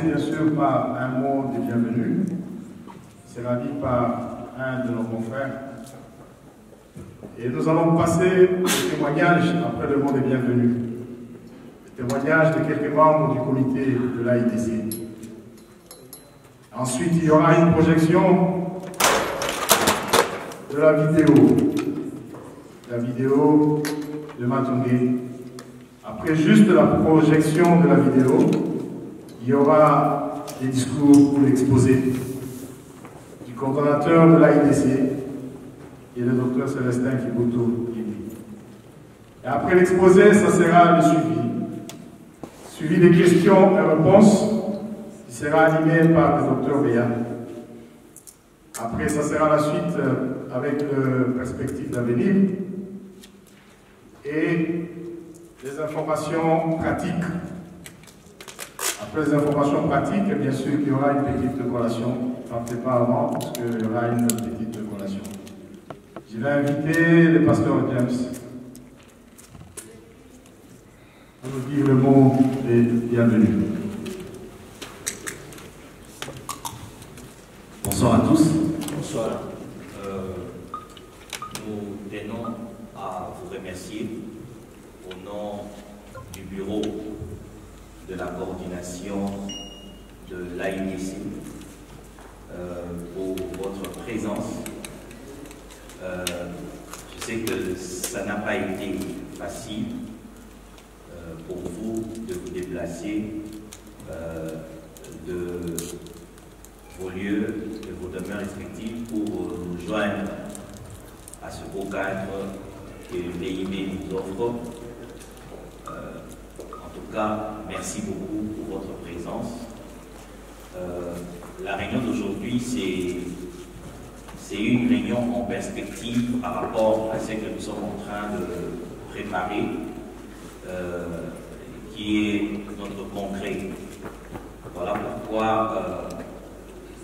bien sûr par un mot de bienvenue. C'est ravi par un de nos confrères. Et nous allons passer le témoignage après le mot de bienvenue. Le témoignage de quelques membres du comité de l'AIDC. Ensuite, il y aura une projection de la vidéo de Matungé. Après juste la projection de la vidéo, il y aura des discours pour l'exposé du coordonnateur de l'AIDC et le docteur Célestin Kibutu. Et après l'exposé, ça sera le suivi des questions et réponses qui sera animé par le docteur Béa. Après, ça sera la suite avec perspective d'avenir et les informations pratiques. Après les informations pratiques, bien sûr qu'il y aura une petite collation. Ne partez pas avant, parce qu'il y aura une petite collation. Je vais inviter le pasteur James à nous dire le mot de bienvenue. Bonsoir à tous. Bonsoir. Nous tenons à vous remercier au nom du bureau de la coordination de l'AIDC pour votre présence. Je sais que ça n'a pas été facile pour vous de vous déplacer de vos lieux, de vos demeures respectives pour nous joindre à ce beau cadre que l'EIB nous offre. En tout cas, merci beaucoup pour votre présence. La réunion d'aujourd'hui, c'est une réunion en perspective par rapport à ce que nous sommes en train de préparer, qui est notre congrès. Voilà pourquoi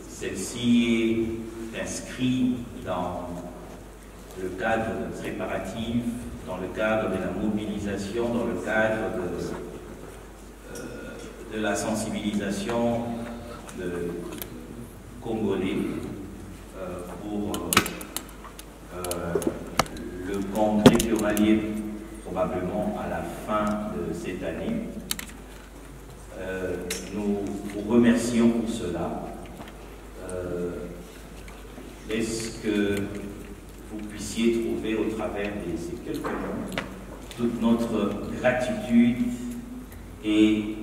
celle-ci est inscrite dans le cadre de préparatif, dans le cadre de la mobilisation, dans le cadre de la sensibilisation de Congolais pour le congrès qui aura lieu probablement à la fin de cette année. Nous vous remercions pour cela. Est-ce que vous puissiez trouver au travers de ces quelques mots toute notre gratitude et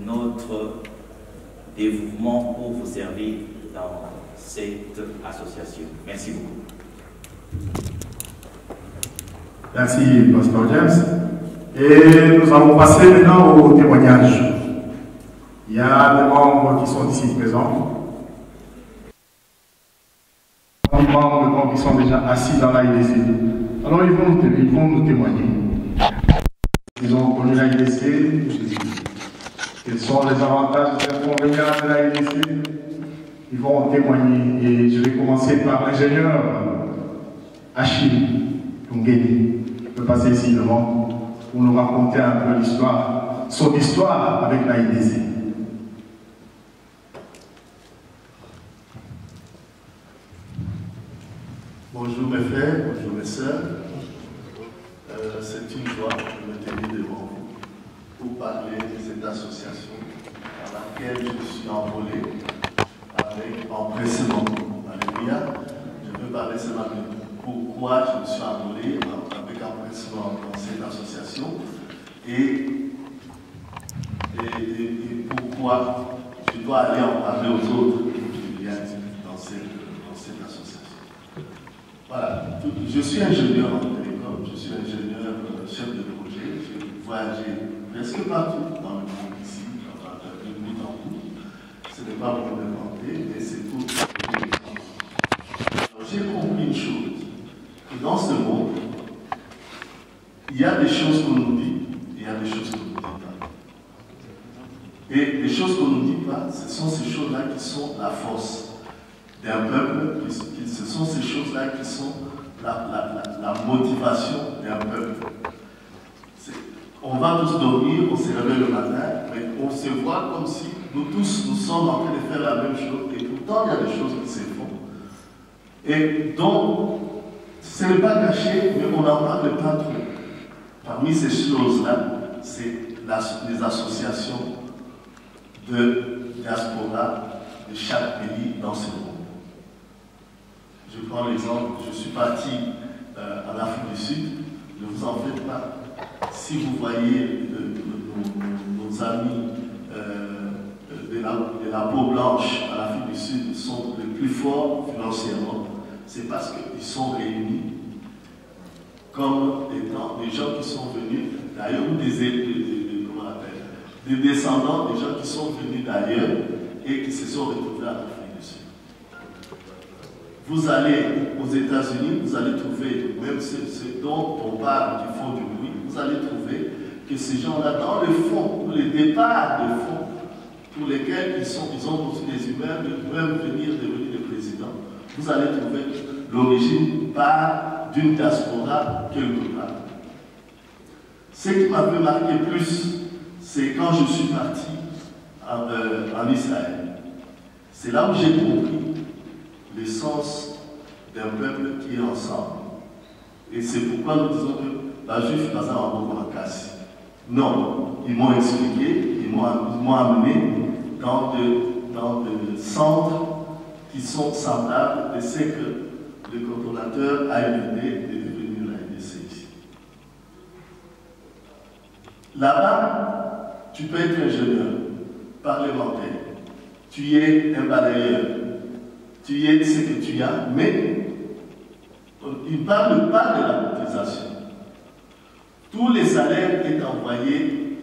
notre dévouement pour vous servir dans cette association. Merci beaucoup. Merci, Pasteur James. Et nous allons passer maintenant au témoignage. Il y a des membres qui sont ici présents. Des membres qui sont déjà assis dans l'AIDC. Alors ils vont nous témoigner. Ils ont connu l'AIDC. Quels sont les avantages et les inconvénients de l'AIDC? Ils vont témoigner. Et je vais commencer par l'ingénieur Achille Tungeni. Je peux passer ici devant pour nous raconter un peu l'histoire, son histoire avec l'AIDC. Bonjour mes frères, bonjour mes sœurs. C'est une joie de me tenir devant vous pour parler de cette association dans laquelle je suis enrôlé avec empressement. Alléluia. Je veux parler seulement de pourquoi je me suis enrôlé avec empressement dans cette association et pourquoi je dois aller en parler aux autres dans cette association. Voilà, je suis ingénieur en télécom, je suis ingénieur chef de projet, j'ai voyagé presque partout dans le monde ici, enfin de bout en bout. Ce n'est pas pour me vanter, mais c'est pour j'ai compris une chose, que dans ce monde, il y a des choses qu'on nous dit, et il y a des choses qu'on ne nous dit pas. Et les choses qu'on ne nous dit pas, ce sont ces choses-là qui sont la force d'un peuple, ce sont ces choses-là qui sont la motivation d'un peuple. On va tous dormir, on se réveille le matin, mais on se voit comme si nous tous, nous sommes en train de faire la même chose. Et pourtant, il y a des choses qui se font. Et donc, ce n'est pas caché, mais on n'en parle pas trop. Parmi ces choses-là, c'est les associations de diaspora de chaque pays dans ce monde. Je prends l'exemple, je suis parti en Afrique du Sud, ne vous en faites pas. Si vous voyez nos amis de la peau blanche en Afrique du Sud sont les plus forts financièrement, c'est parce qu'ils sont réunis comme étant des gens qui sont venus d'ailleurs, ou des descendants des gens qui sont venus d'ailleurs et qui se sont retrouvés en Afrique du Sud. Vous allez aux États-Unis, vous allez trouver, même ceux dont on parle qui font du bruit, vous allez trouver que ces gens-là, dans le fond, pour les départs de fonds, pour lesquels ils ont reçu des humains, de même venir devenir des présidents, vous allez trouver l'origine par d'une diaspora quelque part. Ce qui m'avait marqué plus, c'est quand je suis parti en Israël. C'est là où j'ai compris l'essence d'un peuple qui est ensemble. Et c'est pourquoi nous disons que la juif n'a pas en casse. Non, ils m'ont expliqué, ils m'ont amené dans des centres qui sont semblables de ce que le coordonnateur a aidé de devenir la NDC ici. Là-bas, tu peux être ingénieur, parlementaire, tu es un balayeur, tu es ce que tu as, mais il ne parle pas de la cotisation. Tous les salaires sont envoyés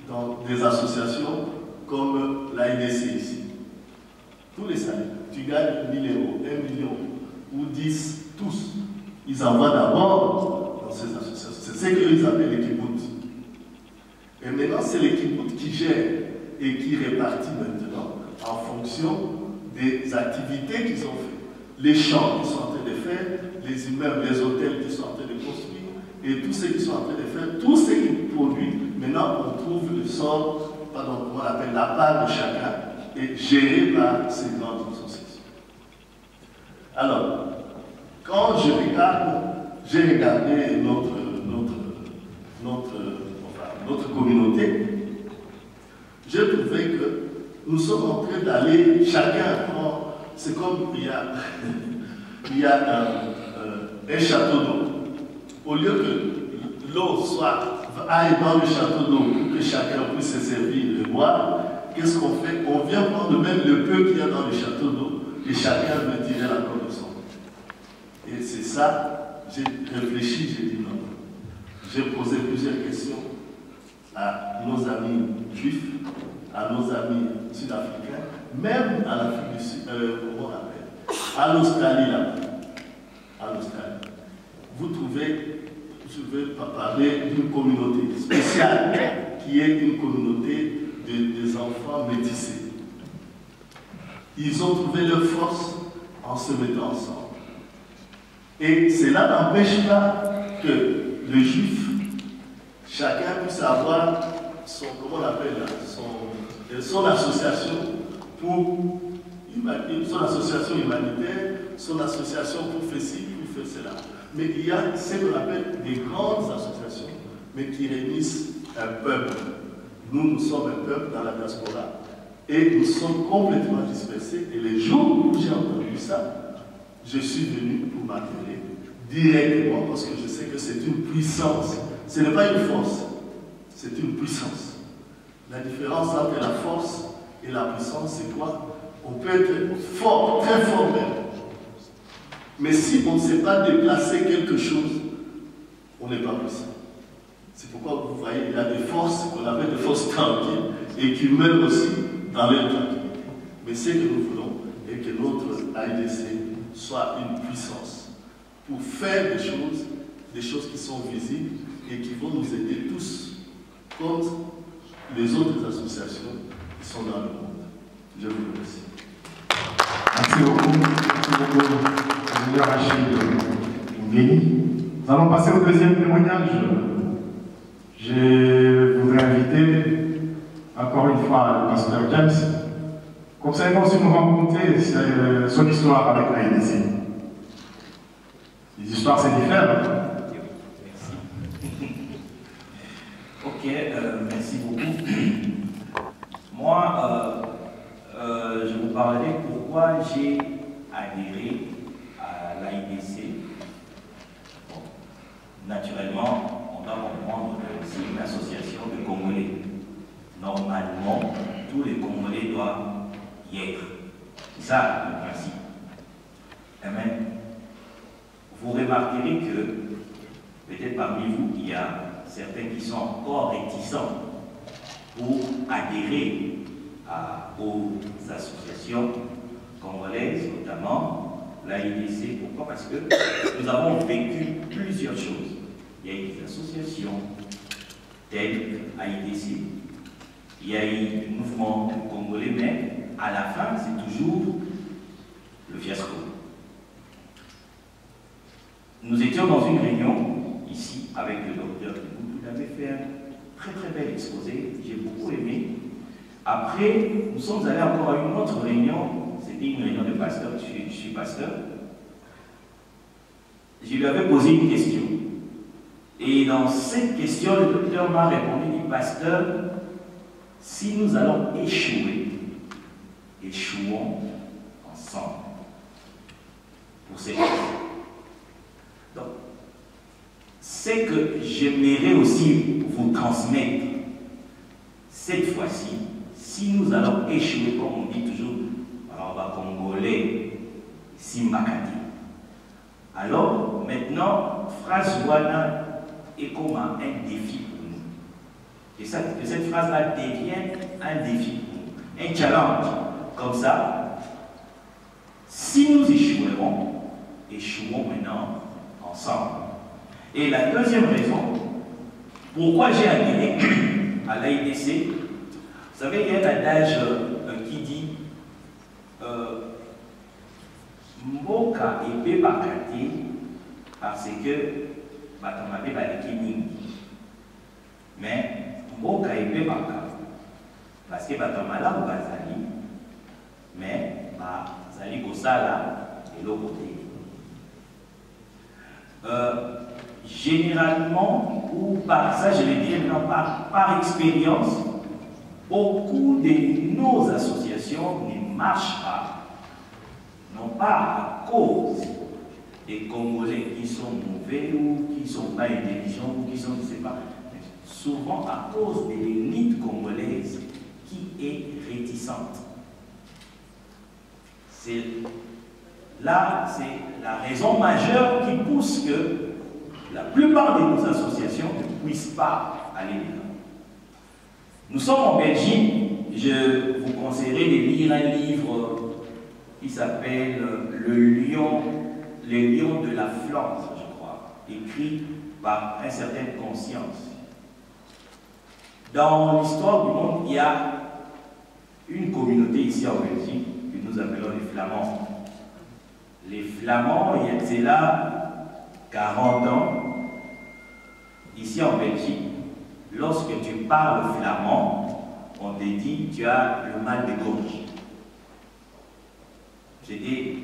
dans des associations comme la NDC ici. Tous les salaires. Tu gagnes 1 000 euros, 1 million ou 10, tous. Ils envoient d'abord dans ces associations. C'est ce qu'ils appellent les kibbutz. Et maintenant, c'est les kibbutz qui gèrent et qui répartit maintenant en fonction des activités qu'ils ont faites. Les champs qu'ils sont en train de faire, les immeubles, les hôtels qu'ils sont en train de construire, et tout ce qu'ils sont en train de faire, tout ce qu'ils produisent, maintenant on trouve le sort, pardon, comment on appelle la part de chacun, et géré par ces grandes associations. Alors, quand j'ai regardé notre communauté, j'ai trouvé que nous sommes en train d'aller, chacun prend, c'est comme il y a un château d'eau. Au lieu que l'eau aille dans le château d'eau pour que chacun puisse se servir et boire, qu'est-ce qu'on fait? On vient prendre même le peu qu'il y a dans le château d'eau et chacun veut tirer la corde de son. Et c'est ça, j'ai réfléchi, j'ai dit non. J'ai posé plusieurs questions à nos amis juifs, à nos amis sud-africains, même à l'Afrique du Sud, comment on appelle, à l'Australie là-bas. À l'Australie. Vous trouvez, je vais parler d'une communauté spéciale, qui est une communauté des enfants métissés. Ils ont trouvé leur force en se mettant ensemble. Et cela n'empêche pas que le juif, chacun puisse avoir son, comment on appelle là, son association pour son association humanitaire, son association pour faire ci, pour faire cela. Mais il y a ce qu'on appelle des grandes associations, mais qui réunissent un peuple. Nous sommes un peuple dans la diaspora. Et nous sommes complètement dispersés. Et les jours où j'ai entendu ça, je suis venu pour m'atteler directement parce que je sais que c'est une puissance. Ce n'est pas une force, c'est une puissance. La différence entre la force et la puissance, c'est quoi? On peut être fort, très fort même. Mais si on ne sait pas déplacer quelque chose, on n'est pas puissant. C'est pourquoi vous voyez, il y a des forces qu'on appelle des forces tranquilles et qui meurent aussi dans leur tranquillité. Mais ce que nous voulons est que notre AIDC soit une puissance pour faire des choses qui sont visibles et qui vont nous aider tous contre les autres associations qui sont dans le monde. Je vous remercie. Merci beaucoup. Merci beaucoup, ingénieur Rachid Ngeni. Nous allons passer au deuxième témoignage. Je voudrais inviter encore une fois le pasteur James. Comme ça, ils vont aussi nous raconter son histoire avec l'AIDC. Les histoires, c'est différent. Merci. Ok, merci beaucoup. Moi, je vous parlerai pourquoi j'ai adhéré à l'AIDC. Bon, naturellement, on doit comprendre que c'est une association de Congolais. Normalement, tous les Congolais doivent y être. C'est ça le principe. Amen. Vous remarquerez que peut-être parmi vous, il y a certains qui sont encore réticents pour adhérer aux associations congolaises, notamment l'AIDC. Pourquoi? Parce que nous avons vécu plusieurs choses. Il y a eu des associations telles que l'AIDC, il y a eu le mouvement congolais, mais à la fin, c'est toujours le fiasco. Nous étions dans une réunion ici avec le docteur. Il avait fait un très très bel exposé, j'ai beaucoup aimé. Après, nous sommes allés encore à une autre réunion, c'était une réunion de pasteur, je suis pasteur. Je lui avais posé une question. Et dans cette question, le docteur m'a répondu, il dit, pasteur, si nous allons échouer, échouons ensemble pour cette chose. Donc, c'est que j'aimerais aussi vous transmettre cette fois-ci, si nous allons échouer, comme on dit toujours, alors on va congolais, Simbakati. Alors, maintenant, phrase Wana est comme un défi pour nous. Et ça, que cette phrase-là devient un défi pour nous, un challenge. Comme ça, si nous échouerons, échouons maintenant ensemble. Et la deuxième raison, pourquoi j'ai adhéré à l'AIDC, vous savez, il y a un adage qui dit Mboka ebe bakate parce que batamade baleki mingi. Mais Mboka ebe baka parce que batamala ou bazali, mais bazali kosala et l'autre côté. Généralement, ou par ça, je vais dire non, par expérience, beaucoup de nos associations ne marchent pas, non pas à cause des Congolais qui sont mauvais ou qui ne sont pas intelligents ou qui sont, je ne sais pas, mais souvent à cause de l'élite congolaise qui est réticente. Là, c'est la raison majeure qui pousse que la plupart de nos associations ne puissent pas aller là. Nous sommes en Belgique. Je vous conseillerais de lire un livre qui s'appelle Le lion de la Flandre, je crois, écrit par un certain Conscience. Dans l'histoire du monde, il y a une communauté ici en Belgique que nous appelons les Flamands. Les Flamands, il y a là 40 ans, ici en Belgique, lorsque tu parles flamand, on te dit tu as le mal de gorge. C'était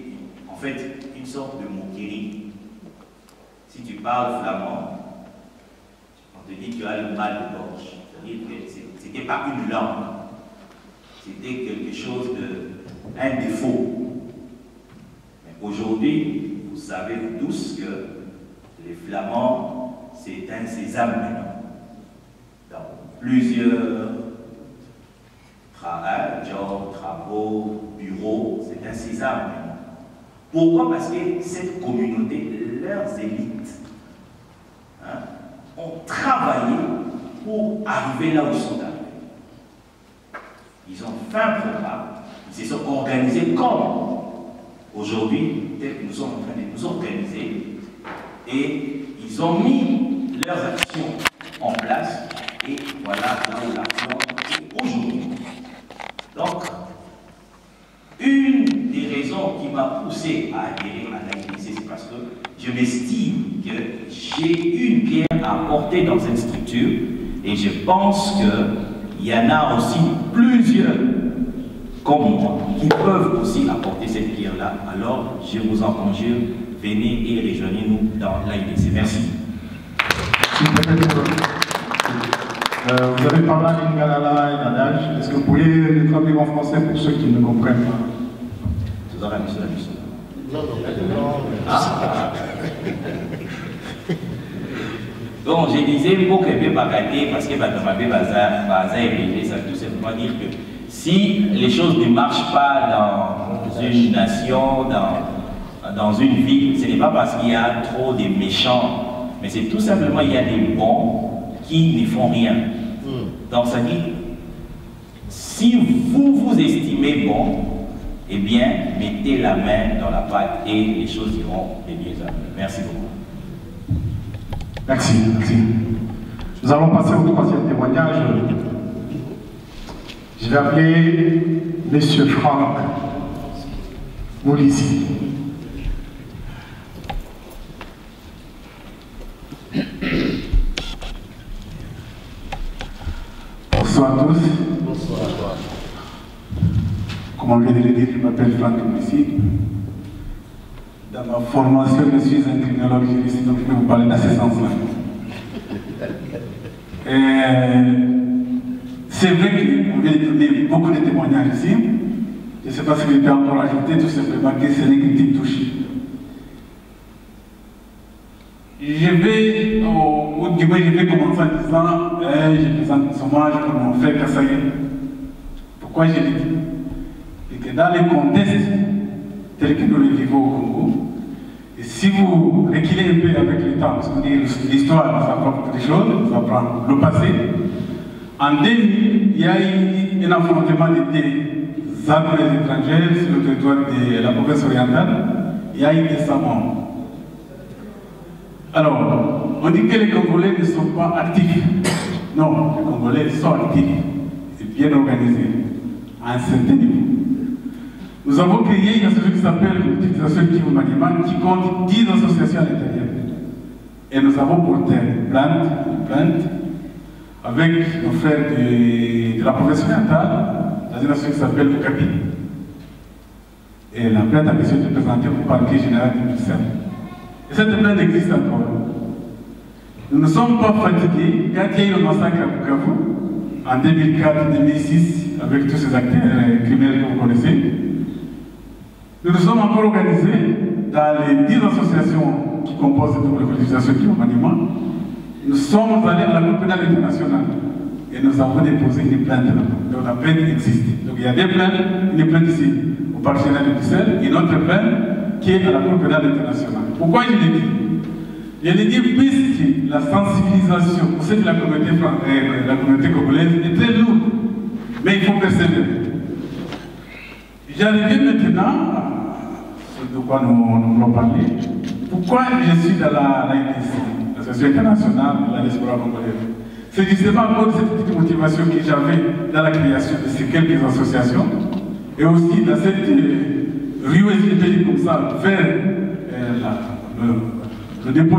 en fait une sorte de moquerie. Si tu parles flamand, on te dit tu as le mal de gorge. C'est-à-dire que ce n'était pas une langue, c'était quelque chose un défaut. Mais aujourd'hui, vous savez tous que les Flamands, c'est un sésame maintenant. Dans plusieurs travaux, bureaux, c'est un sésame maintenant. Pourquoi? Parce que cette communauté, leurs élites, ont travaillé pour arriver là où ils sont arrivés. Ils ont fait un programme, ils se sont organisés comme aujourd'hui, peut-être que nous sommes en train de nous organiser. Et ils ont mis leurs actions en place et voilà là où l'action est aujourd'hui. Donc, une des raisons qui m'a poussé à adhérer à l'AIDC, c'est parce que je m'estime que j'ai une pierre à apporter dans cette structure Et je pense qu'il y en a aussi plusieurs comme moi qui peuvent aussi apporter cette pierre-là. Alors, je vous en conjure, venez et rejoignez-nous dans l'AIDC. Merci. Vous avez parlé à Lingala et d'adage. Est-ce que vous pourriez le traduire en français pour ceux qui ne comprennent pas? Tout à l'heure, monsieur la ministre. Donc, je disais, pour que je ne pas gâter, parce que Batamabé Baza est ça tout simplement dire que si les choses ne marchent pas dans une nation, dans une ville, ce n'est pas parce qu'il y a trop de méchants, mais c'est tout simplement qu'il y a des bons qui ne font rien. Donc, ça dit, si vous vous estimez bon, eh bien, mettez la main dans la pâte et les choses iront de mieux en mieux. Merci beaucoup. Merci, merci. Nous allons passer au troisième témoignage. Je vais appeler M. Franck Moulissi. Bonsoir à tous. Bonsoir. Comme on vient de le dire, je m'appelle Franck Moulissi. Dans ma formation, je suis un criminologue juriste, donc je vais vous parler dans ce sens-là. C'est vrai qu'on vient de donner beaucoup de témoignages ici. Je ne sais pas si je peux encore ajouter, tout simplement que c'est une critique touchée. Je vais commencer en disant, je présente mon hommage pour mon frère Kassaye. Pourquoi je le dis? Et que dans les contextes tels que nous les vivons au Congo, et si vous reculez un peu avec le temps, parce qu'on dit l'histoire nous apprend beaucoup de choses, nous apprend le passé. En 2000, il y a eu un affrontement des armées étrangères sur le territoire de la province orientale. Il y a eu des morts. Alors, on dit que les Congolais ne sont pas actifs. Non, les Congolais sont actifs et bien organisés à un certain niveau. Nous avons créé une association qui s'appelle l'utilisation Kivu Maniema qui compte 10 associations à l'intérieur. Et nous avons porté une plainte avec nos frères de la province orientale dans une association qui s'appelle Okapi. Et la plainte a été présentée au parquet général de Bruxelles. Et cette plainte existe encore. Nous ne sommes pas fatigués quand il y a eu le massacre à Bukavu en 2004-2006 avec tous ces acteurs criminels que vous connaissez. Nous nous sommes encore organisés dans les 10 associations qui composent cette organisation qui est au Maniema. Nous sommes allés à la Cour pénale internationale et nous avons déposé une plainte là-bas. Donc la plainte existe. Donc il y a des plaintes, une plainte ici au parquet général de Bruxelles et une autre plainte qui est à la Cour pénale internationale. Pourquoi je l'ai dit? Je l'ai dit puisque la sensibilisation au sein de la communauté congolaise est très lourde, mais il faut persévérer. J'arrive maintenant à ce de quoi nous voulons parler. Pourquoi je suis dans l'AIDC, l'Association internationale de la diaspora congolaise? C'est justement à cause de cette petite motivation que j'avais dans la création de ces quelques associations et aussi dans cette ruée comme ça vers le dépôt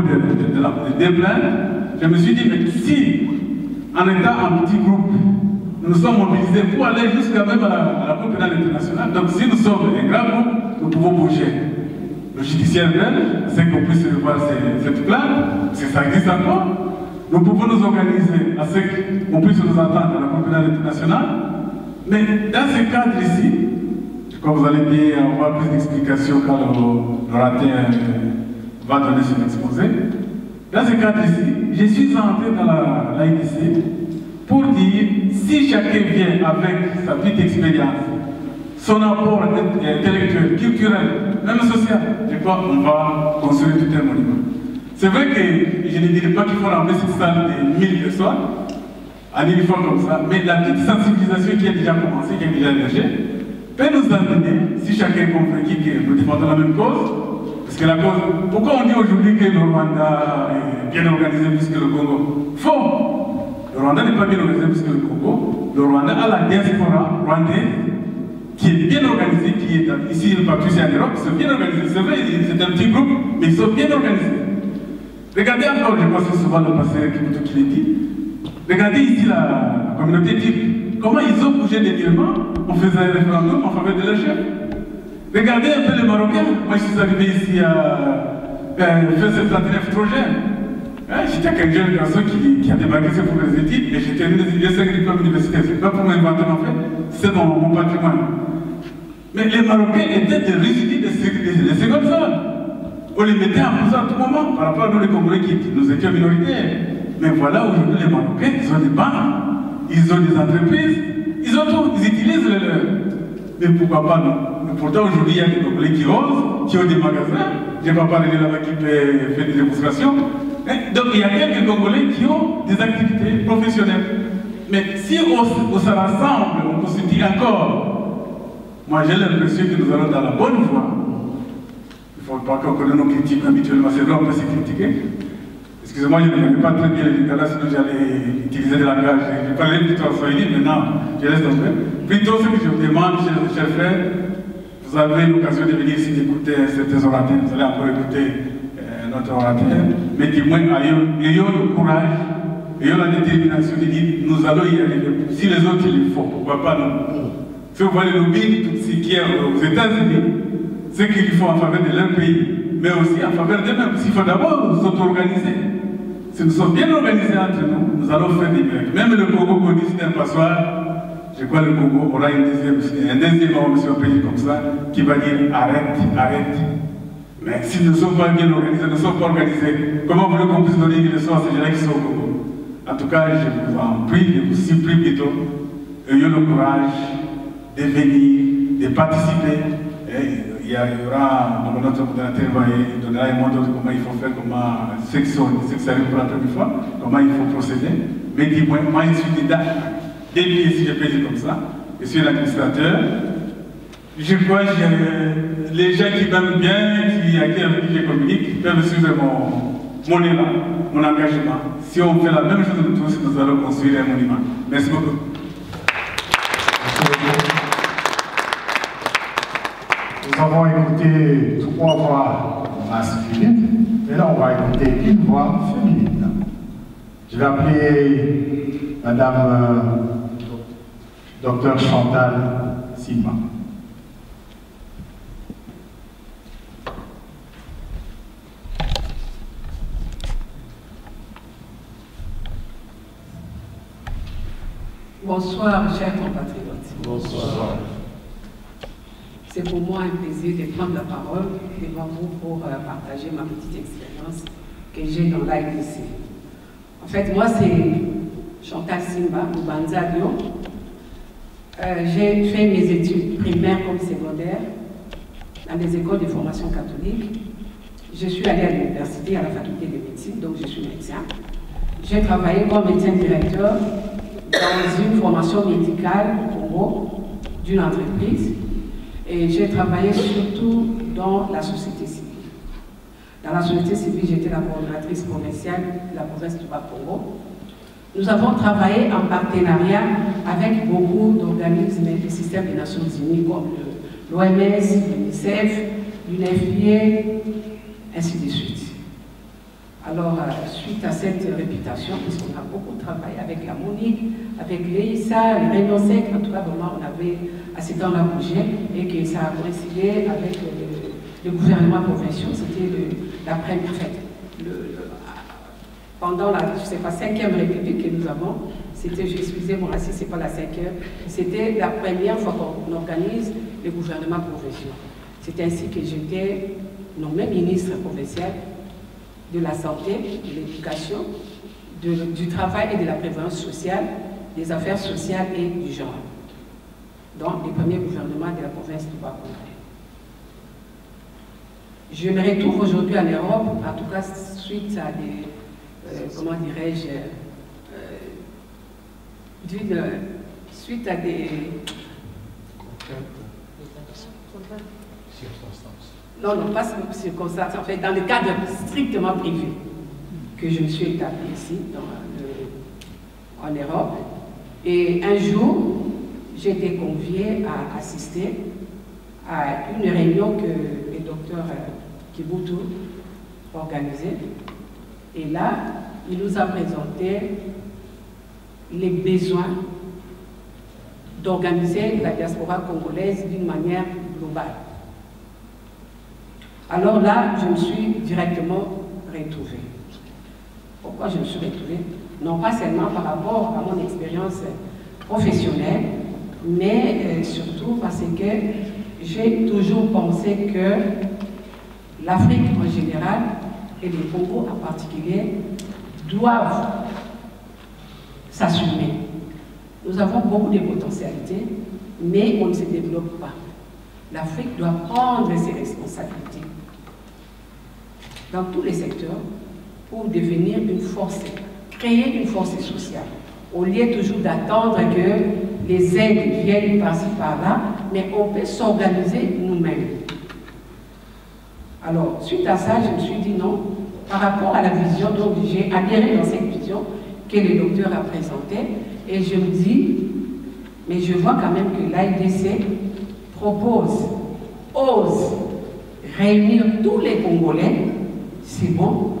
des plaintes. Je me suis dit, mais si en étant un petit groupe, nous sommes mobilisés pour aller jusqu'à même à la Cour pénale internationale. Donc si nous sommes un grand groupe, nous pouvons bouger. Le judiciaire belge, c'est qu'on puisse revoir cette plainte, parce que ça existe encore. Nous pouvons nous organiser à ce qu'on puisse nous entendre à la Cour pénale internationale. Mais dans ce cadre ici, comme vous allez bien avoir plus d'explications quand l'orateur va donner son exposé, dans ce cadre ici, je suis entré dans l'AIDC pour dire, si chacun vient avec sa petite expérience, son apport intellectuel, culturel, même social, je crois qu'on va construire tout un monument. C'est vrai que je ne dirais pas qu'il faut remplir cette salle de 1000 personnes, en uniforme comme ça, mais la petite sensibilisation qui a déjà commencé, qui a déjà émergé, peut nous amener, si chacun est convaincu que nous défendons la même cause, parce que la cause, pourquoi on dit aujourd'hui que le Rwanda est bien organisé plus que le Congo? Faux! Le Rwanda n'est pas bien organisé plus que le Congo. Le Rwanda a la diaspora rwandaise qui est bien organisée, qui est ici, partout ici en Europe, ils sont bien organisés. C'est vrai, c'est un petit groupe, mais ils sont bien organisés. Regardez encore, je pense que souvent le pasteur qui l'a dit, Regardez ici la communauté type. Comment ils ont bougé dernièrement? On faisait un référendum en faveur de leur chef. Regardez un peu les Marocains. Moi, je suis arrivé ici à faire cette planète électrogène. J'étais qu'un jeune garçon qui a débarqué pour les études et j'ai terminé les 5 diplômes universitaires. C'est pas pour m'inventer en fait, c'est dans mon patrimoine. Mais les Marocains étaient des résidus des secondes zones. On les mettait en prison à tout moment par rapport à nous les Congolais qui nous étions minoritaires. Mais voilà, aujourd'hui les Marocains, ils ont des banques, ils ont des entreprises, ils ont tout, ils utilisent les leurs. Mais pourquoi pas non? Mais pourtant aujourd'hui il y a des Congolais qui osent, qui ont des magasins. Je n'ai pas parlé de là-bas qui fait des démonstrations. Donc il y a quelques Congolais qui ont des activités professionnelles. Mais si on se rassemble, on constitue encore, moi j'ai l'impression que nous allons dans la bonne voie. Il ne faut pas qu'on connaisse nos critiques habituellement, c'est vrai, on peut se critiquer. Excusez-moi, je ne connais pas très bien les Nicolas, sinon j'allais utiliser des langages. Je parlais plutôt en Swahili, maintenant je laisse tomber. Plutôt ce que je vous demande, chers frères, vous avez l'occasion de venir ici d'écouter certains orateurs, vous allez encore écouter notre orateur, mais du moins ayons le courage, ayons la détermination de dire nous allons y arriver. Si les autres ils le font, pourquoi pas nous? Si vous voyez le lobbying, tout ce qui est aux États-Unis, ce qu'ils font en faveur de leur pays, mais aussi en faveur d'eux-mêmes. Il faut d'abord nous auto-organiser. Si nous sommes bien organisés entre nous, nous allons faire des miracles. Même le Congo qu'on dit c'est un passoire, je crois que le Congo aura un deuxième homme sur un pays comme ça qui va dire arrête, arrête. Mais si nous ne sommes pas bien organisés, nous ne sommes pas organisés, comment voulez-vous qu'on puisse donner une leçon à ces gens qui sont au Congo? En tout cas, je vous en prie, je vous supplie plutôt, ayons le courage de venir, de participer. Il y aura, notre modérateur va donner un mot de comment il faut faire, comment, ceux qui arrivent pour la première fois, comment il faut procéder. Mais dis-moi, moi je suis dedans, depuis si je peux dire comme ça, je suis l'administrateur. Je crois que les gens qui m'aiment bien, avec qui je communique, peuvent suivre mon élan, mon engagement. Si on fait la même chose de tous, nous allons construire un monument. Merci beaucoup. Nous avons écouté 3 voix masculines, et là on va écouter une voix féminine. Je vais appeler Madame Dr Chantal Simba. Bonsoir, chers compatriotes. Bonsoir. C'est pour moi un plaisir de prendre la parole devant vous pour partager ma petite expérience que j'ai dans l'AIDC. En fait, moi, c'est Chantal Simba, ou Banza Lyon. J'ai fait mes études primaires comme secondaires dans des écoles de formation catholique. Je suis allée à l'université, à la faculté de médecine, donc je suis médecin. J'ai travaillé comme médecin directeur dans une formation médicale au Congo d'une entreprise. Et j'ai travaillé surtout dans la société civile. Dans la société civile, j'étais la coordonnatrice provinciale de la province du Bas-Congo. Nous avons travaillé en partenariat avec beaucoup d'organismes du système des Nations Unies, comme l'OMS, l'UNICEF, l'UNFPA, ainsi de suite. Alors, suite à cette réputation, puisqu'on a beaucoup travaillé avec la MONUC, avec l'EISA, les Réunions Sec, en tout cas, vraiment, on avait à ce temps-là bougé, et que ça a coïncidé avec le gouvernement provincial. C'était la première fête. Pendant la, je sais pas, 5e République que nous avons, c'était, excusez-moi si ce n'est pas la 5e, c'était la première fois qu'on organise le gouvernement provincial. C'est ainsi que j'étais nommé ministre provincial de la santé, de l'éducation, du travail et de la prévoyance sociale, des affaires sociales et du genre, dans les premiers gouvernements de la province du Bas-Congo. Je me retrouve aujourd'hui en Europe, en tout cas suite à des, comment dirais-je, suite à des circonstances. Non, pas circonstances, en fait, dans le cadre strictement privé que je me suis établie ici, en Europe. Et un jour, j'ai été conviée à assister à une réunion que le docteur Kibutu organisait. Et là, il nous a présenté les besoins d'organiser la diaspora congolaise d'une manière globale. Alors là, je me suis directement retrouvée. Pourquoi je me suis retrouvée? Non pas seulement par rapport à mon expérience professionnelle, mais surtout parce que j'ai toujours pensé que l'Afrique en général et le Congo en particulier doivent s'assumer. Nous avons beaucoup de potentialités, mais on ne se développe pas. L'Afrique doit prendre ses responsabilités dans tous les secteurs pour devenir une force, créer une force sociale, au lieu toujours d'attendre que les aides viennent par-ci par-là, mais on peut s'organiser nous-mêmes. Alors, suite à ça, je me suis dit non, par rapport à la vision, donc j'ai adhéré dans cette vision que le docteur a présentée, et je me dis, mais je vois quand même que l'AIDC propose, ose réunir tous les Congolais, c'est bon,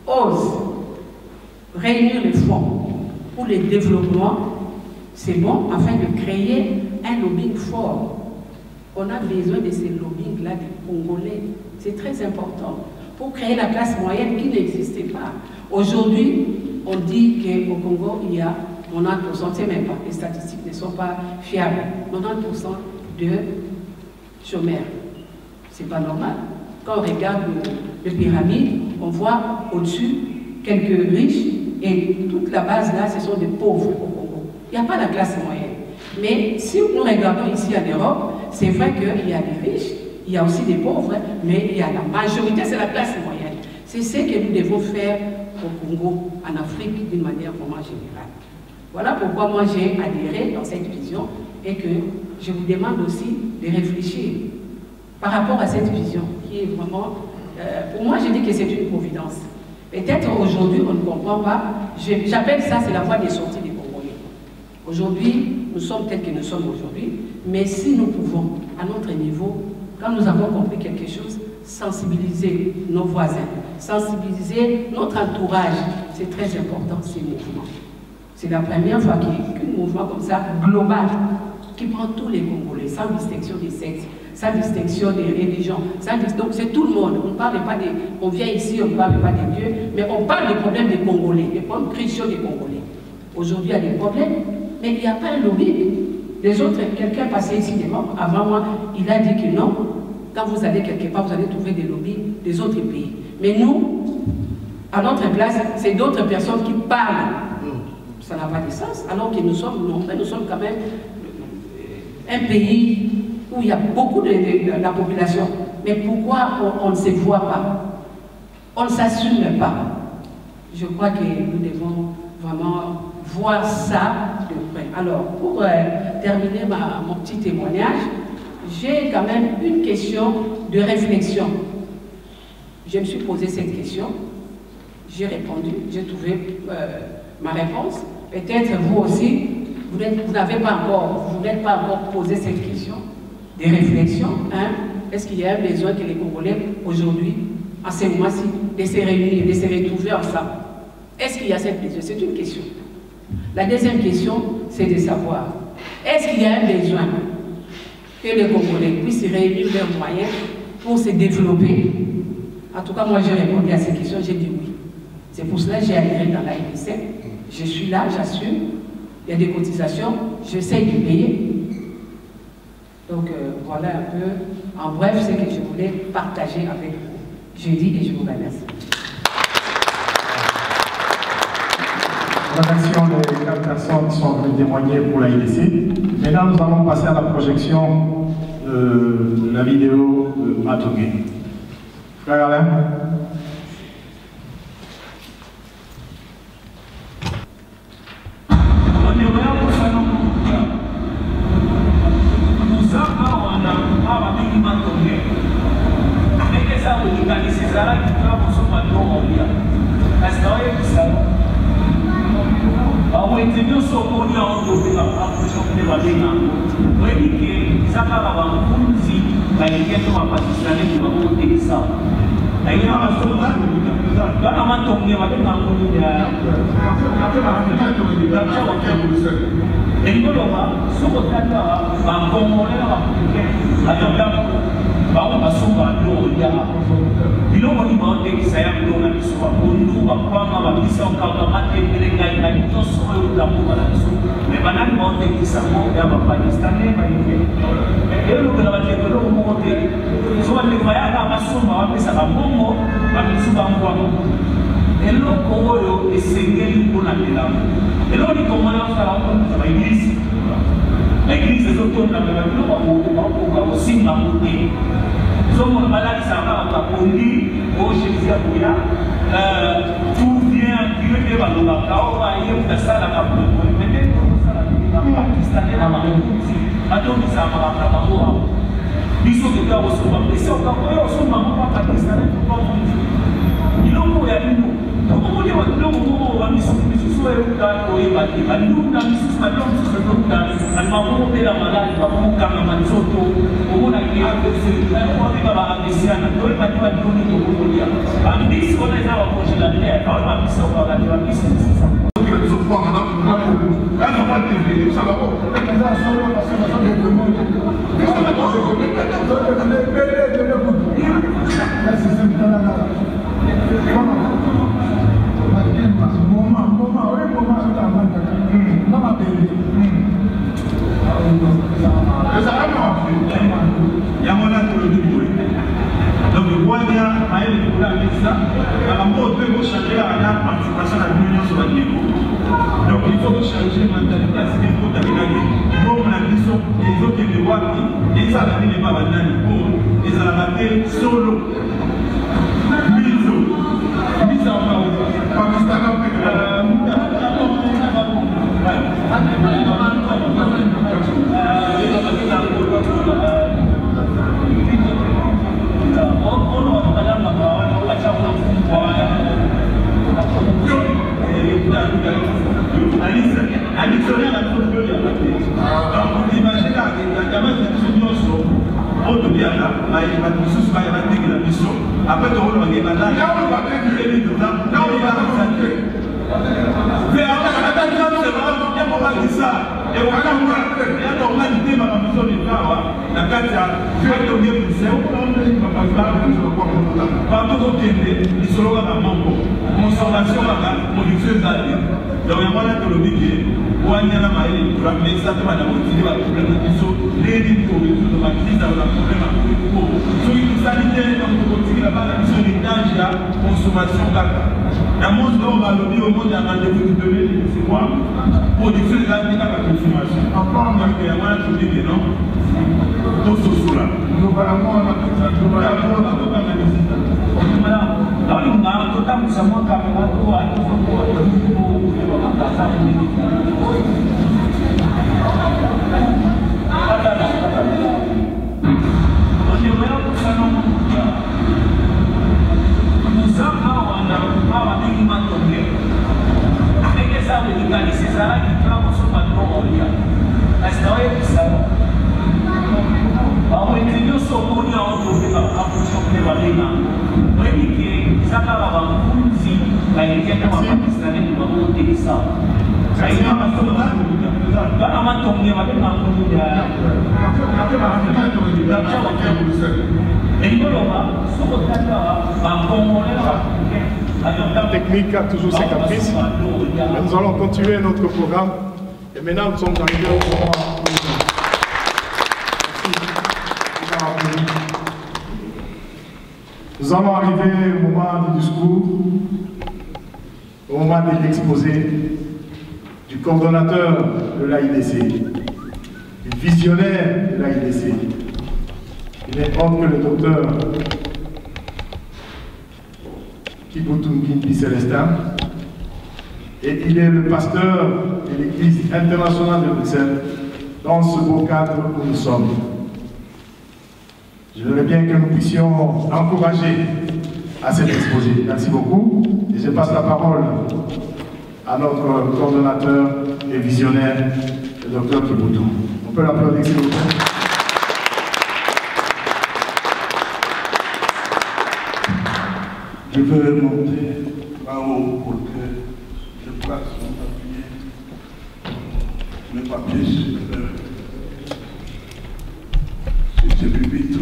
ose réunir les fonds pour le développement, c'est bon, afin de créer un lobbying fort. On a besoin de ces lobbying-là des Congolais, c'est très important, pour créer la classe moyenne qui n'existait pas. Aujourd'hui, on dit qu'au Congo, il y a 90%, c'est même pas, les statistiques ne sont pas fiables, 90% de chômeurs. C'est pas normal. Quand on regarde le pyramide, on voit au-dessus quelques riches et toute la base là, ce sont des pauvres au Congo. Il n'y a pas la classe moyenne. Mais si nous regardons ici en Europe, c'est vrai qu'il y a des riches, il y a aussi des pauvres, mais il y a la majorité, c'est la classe moyenne. C'est ce que nous devons faire au Congo, en Afrique, d'une manière vraiment générale. Voilà pourquoi moi j'ai adhéré dans cette vision et que je vous demande aussi de réfléchir par rapport à cette vision qui est vraiment, pour moi je dis que c'est une providence. Peut-être aujourd'hui on ne comprend pas, j'appelle ça c'est la voie des sorties des Congolais. Aujourd'hui, nous sommes tels que nous sommes aujourd'hui, mais si nous pouvons, à notre niveau, quand nous avons compris quelque chose, sensibiliser nos voisins, sensibiliser notre entourage, c'est très important ces mouvements. C'est la première fois qu'un mouvement comme ça, global, qui prend tous les Congolais, sans distinction des sexes, sans distinction des religions, donc c'est tout le monde. On ne parle pas des... On vient ici, on ne parle pas des dieux, mais on parle des problèmes des Congolais, des problèmes cruciaux des Congolais. Aujourd'hui, il y a des problèmes, mais il n'y a pas un lobby. Les autres, quelqu'un passait ici avant moi, il a dit que non, quand vous allez quelque part, vous allez trouver des lobbies des autres pays. Mais nous, à notre place, c'est d'autres personnes qui parlent. Ça n'a pas de sens, alors que nous sommes quand même un pays où il y a beaucoup de la population. Mais pourquoi on ne se voit pas? On ne s'assume pas. Je crois que nous devons vraiment voir ça de près. Alors, pour terminer mon petit témoignage, j'ai quand même une question de réflexion. Je me suis posé cette question, j'ai répondu, j'ai trouvé ma réponse. Peut-être vous aussi, vous n'avez pas encore posé cette question de réflexion. Hein? Est-ce qu'il y a un besoin que les Congolais aujourd'hui, en ce moment-ci, de se réunir, de se retrouver ensemble? Est-ce qu'il y a cette besoin? C'est une question. La deuxième question, c'est de savoir, est-ce qu'il y a un besoin que les Congolais puissent réunir leurs moyens pour se développer? En tout cas, moi j'ai répondu à ces questions, j'ai dit oui. C'est pour cela que j'ai adhéré dans l'AIDC. Je suis là, j'assume. Il y a des cotisations, j'essaye de payer. Donc voilà un peu, en bref, ce que je voulais partager avec vous. Je dis et je vous remercie. Remercions les 4 personnes qui sont venues témoigner pour l'AIDC. Maintenant, nous allons passer à la projection de la vidéo de Matongé. Frère Alain. L'église est autonome, sommes malades, ça va tout vient, Dieu est dans le macao, il y a ça la donc il faut changer la mentalité à ce niveau de la mission les autres de voir les salariés ne pas les salariés solo après tu roules dans consommation la monde dont on va lobby au monde, il y a un rendez-vous qui donne c'est quoi production des aliments à la consommation. Encore donc il y a moins de dire que non tout ce sous là globalement on a tout ça globalement on a tout ça alors on a totalement ça moi caméra toi il faut technique a toujours ses caprices. Mais nous allons continuer notre programme. Et maintenant, nous sommes arrivés au moment. Nous allons arriver au moment du discours, au moment de l'exposé du coordonnateur de l'AIDC, du visionnaire de l'AIDC. Il n'est autre que le docteur Kiboutoum Célestin, et il est le pasteur de l'Église internationale de Bruxelles dans ce beau cadre où nous sommes. Je voudrais bien que nous puissions encourager à cet exposé. Merci beaucoup. Et je passe la parole à notre coordonnateur et visionnaire, le docteur Kiboutoum. On peut l'applaudir s'il vous plaît. Je vais monter là-haut pour que je place mon papier sur ce pupitre.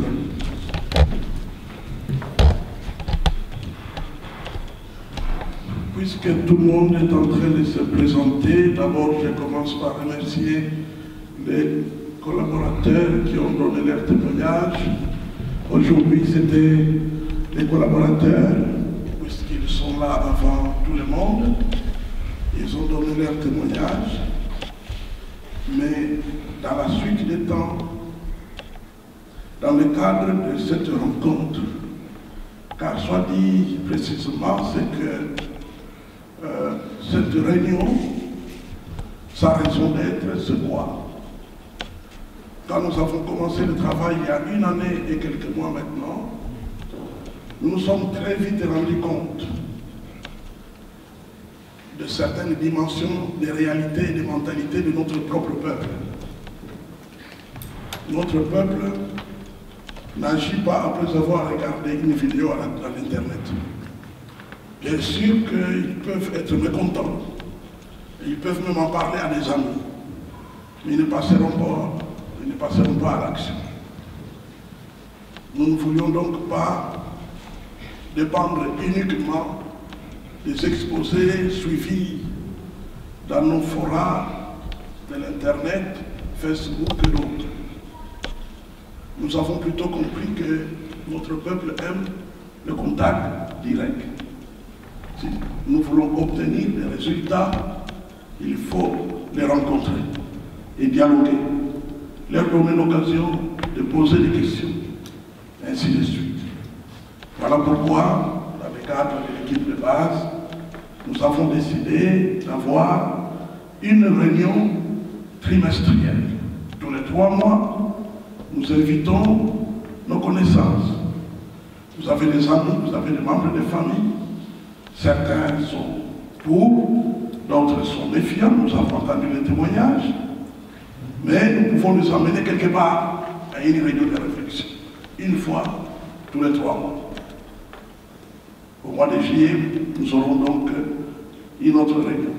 Puisque tout le monde est en train de se présenter, d'abord je commence par remercier les collaborateurs qui ont donné leur témoignage. Aujourd'hui, c'était les collaborateurs, puisqu'ils sont là avant tout le monde. Ils ont donné leur témoignage. Mais dans la suite des temps, dans le cadre de cette rencontre, car soit dit précisément, c'est que cette réunion, sa raison d'être, c'est quoi? Quand nous avons commencé le travail il y a 1 année et quelques mois maintenant, nous nous sommes très vite rendus compte de certaines dimensions des réalités et des mentalités de notre propre peuple. Notre peuple n'agit pas après avoir regardé une vidéo à l'Internet. Bien sûr qu'ils peuvent être mécontents, et ils peuvent même en parler à des amis, mais ils ne passeront pas à l'action. Nous ne voulions donc pas dépendre uniquement des exposés suivis dans nos forats de l'Internet, Facebook et d'autres. Nous avons plutôt compris que notre peuple aime le contact direct. Si nous voulons obtenir des résultats, il faut les rencontrer et dialoguer, leur donner l'occasion de poser des questions, ainsi de suite. Voilà pourquoi, dans le cadre de l'équipe de base, nous avons décidé d'avoir une réunion trimestrielle. Tous les 3 mois, nous invitons nos connaissances. Vous avez des amis, vous avez des membres de famille. Certains sont pour, d'autres sont méfiants. Nous avons entendu les témoignages. Mais nous pouvons les emmener quelque part à une réunion de réflexion. Une fois tous les 3 mois. Au mois de juillet, nous aurons donc une autre réunion.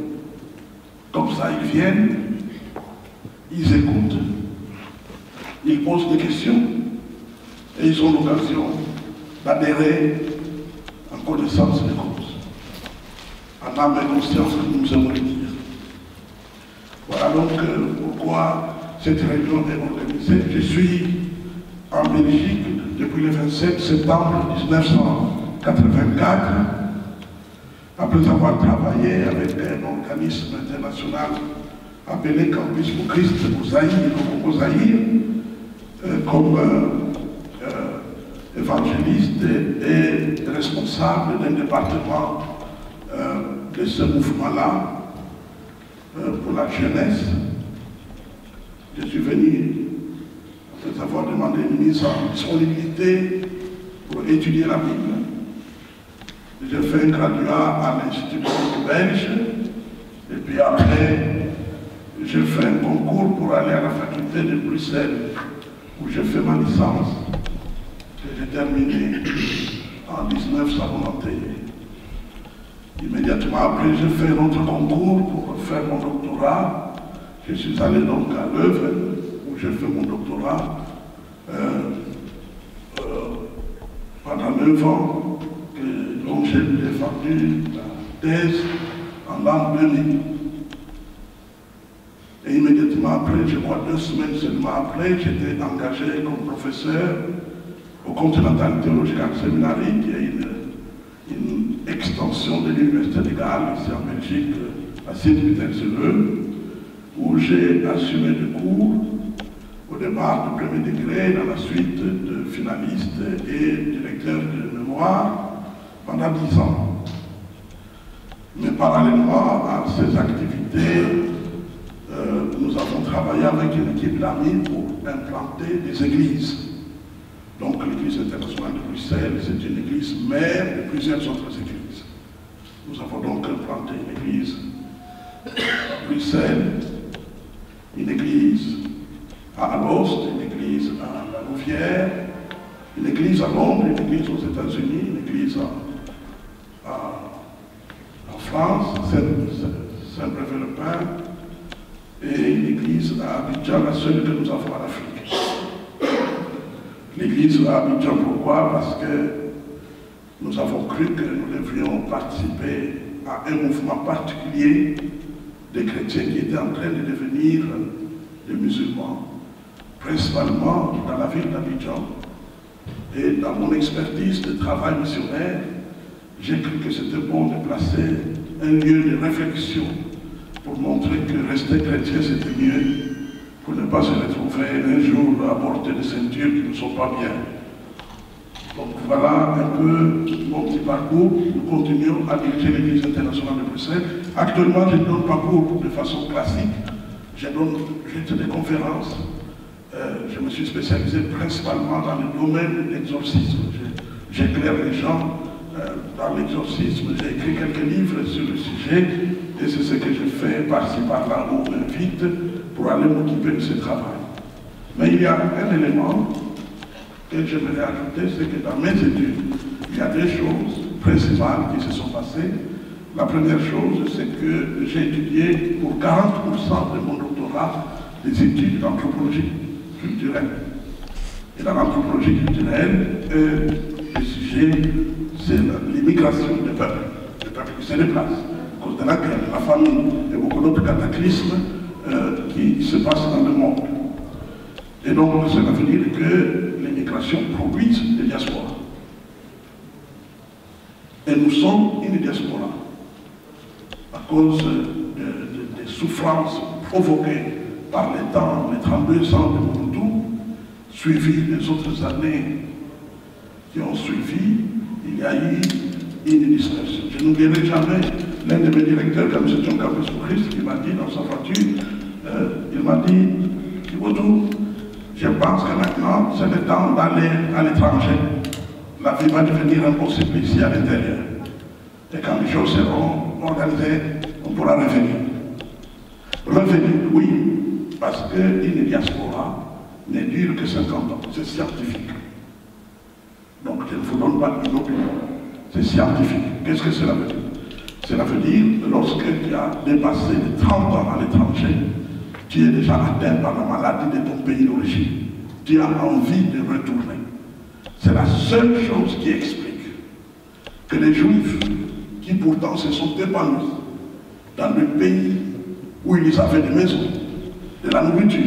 Comme ça, ils viennent, ils écoutent, ils posent des questions et ils ont l'occasion d'adhérer en connaissance de cause, en âme et conscience, que nous aimons le dire. Voilà donc pourquoi cette réunion est organisée. Je suis en Belgique depuis le 27 septembre 1984, après avoir travaillé avec un organisme international appelé Campus pour Christ au Zaïre, au Zaïre, comme évangéliste et responsable d'un département de ce mouvement-là pour la jeunesse. Je suis venu, après avoir demandé une mise en disponibilité pour étudier la Bible. J'ai fait un graduat à l'Institut belge, et puis après, j'ai fait un concours pour aller à la faculté de Bruxelles, où j'ai fait ma licence, que j'ai terminée en 1991. Immédiatement après, j'ai fait un autre concours pour faire mon doctorat. Je suis allé donc à l'œuvre, où j'ai fait mon doctorat pendant 9 ans, dont j'ai défendu la thèse en l'an 2000. Et immédiatement après, je crois 2 semaines seulement après, j'étais engagé comme professeur au Continental Theological Seminary, qui est une extension de l'Université de Galles, ici en Belgique, à Sint-Pieterszoon, où j'ai assumé des cours, au départ de 1er degré, dans la suite de finaliste et directeur de mémoire, pendant 10 ans. Mais parallèlement à ces activités, nous avons travaillé avec une équipe d'amis pour implanter des églises. Donc l'église internationale de Bruxelles, c'est une église mère de plusieurs autres églises. Nous avons donc implanté une église à Bruxelles, une église à Alost, une église à La Louvière, une église à Londres, une église aux États-Unis, une église France, Saint-Brévin-le-Pin, et une église à Abidjan, la seule que nous avons en Afrique. L'église à Abidjan, pourquoi? Parce que nous avons cru que nous devrions participer à un mouvement particulier des chrétiens qui étaient en train de devenir des musulmans, principalement dans la ville d'Abidjan. Et dans mon expertise de travail missionnaire, j'ai cru que c'était bon de placer un lieu de réflexion pour montrer que rester chrétien c'était mieux, pour ne pas se retrouver un jour à porter des ceintures qui ne sont pas bien. Donc voilà un peu mon petit parcours. Nous continuons à diriger l'Église internationale de Bruxelles. Actuellement, je donne pas cours de façon classique. Je donne juste des conférences. Je me suis spécialisé principalement dans le domaine de l'exorcisme. J'éclaire les gens dans l'exorcisme. J'ai écrit quelques livres sur le sujet et c'est ce que je fais par-ci par-là où on m'invite pour aller m'occuper de ce travail. Mais il y a un élément que j'aimerais ajouter, c'est que dans mes études, il y a des choses principales qui se sont passées. La première chose, c'est que j'ai étudié pour 40% de mon doctorat des études d'anthropologie culturelle. Et dans l'anthropologie culturelle, le sujet, c'est l'immigration des peuples qui se déplacent, à cause de la guerre, de la famine et beaucoup d'autres cataclysmes qui se passent dans le monde. Et donc, cela veut dire que l'immigration produit des diasporas. Et nous sommes une diaspora à cause des souffrances provoquées par les temps, les 32 ans de Mobutu, suivi des autres années qui ont suivi, il y a eu une dispersion. Je n'oublierai jamais l'un de mes directeurs, comme M. John Campus Christ, qui m'a dit dans sa voiture, il m'a dit, Kibotou, je pense que maintenant, c'est le temps d'aller à l'étranger. La vie va devenir impossible ici à l'intérieur. Et quand les choses seront organisées, on pourra revenir. Revenir, oui, parce qu'une diaspora ne dure que 50 ans. C'est scientifique. Donc je ne vous donne pas une opinion. C'est scientifique. Qu'est-ce que cela veut dire? Cela veut dire que lorsque tu as dépassé les 30 ans à l'étranger, tu es déjà atteint par la maladie de ton pays d'origine. Tu as envie de retourner. C'est la seule chose qui explique que les Juifs, qui pourtant se sont épanouis dans le pays où ils avaient des maisons, de la nourriture,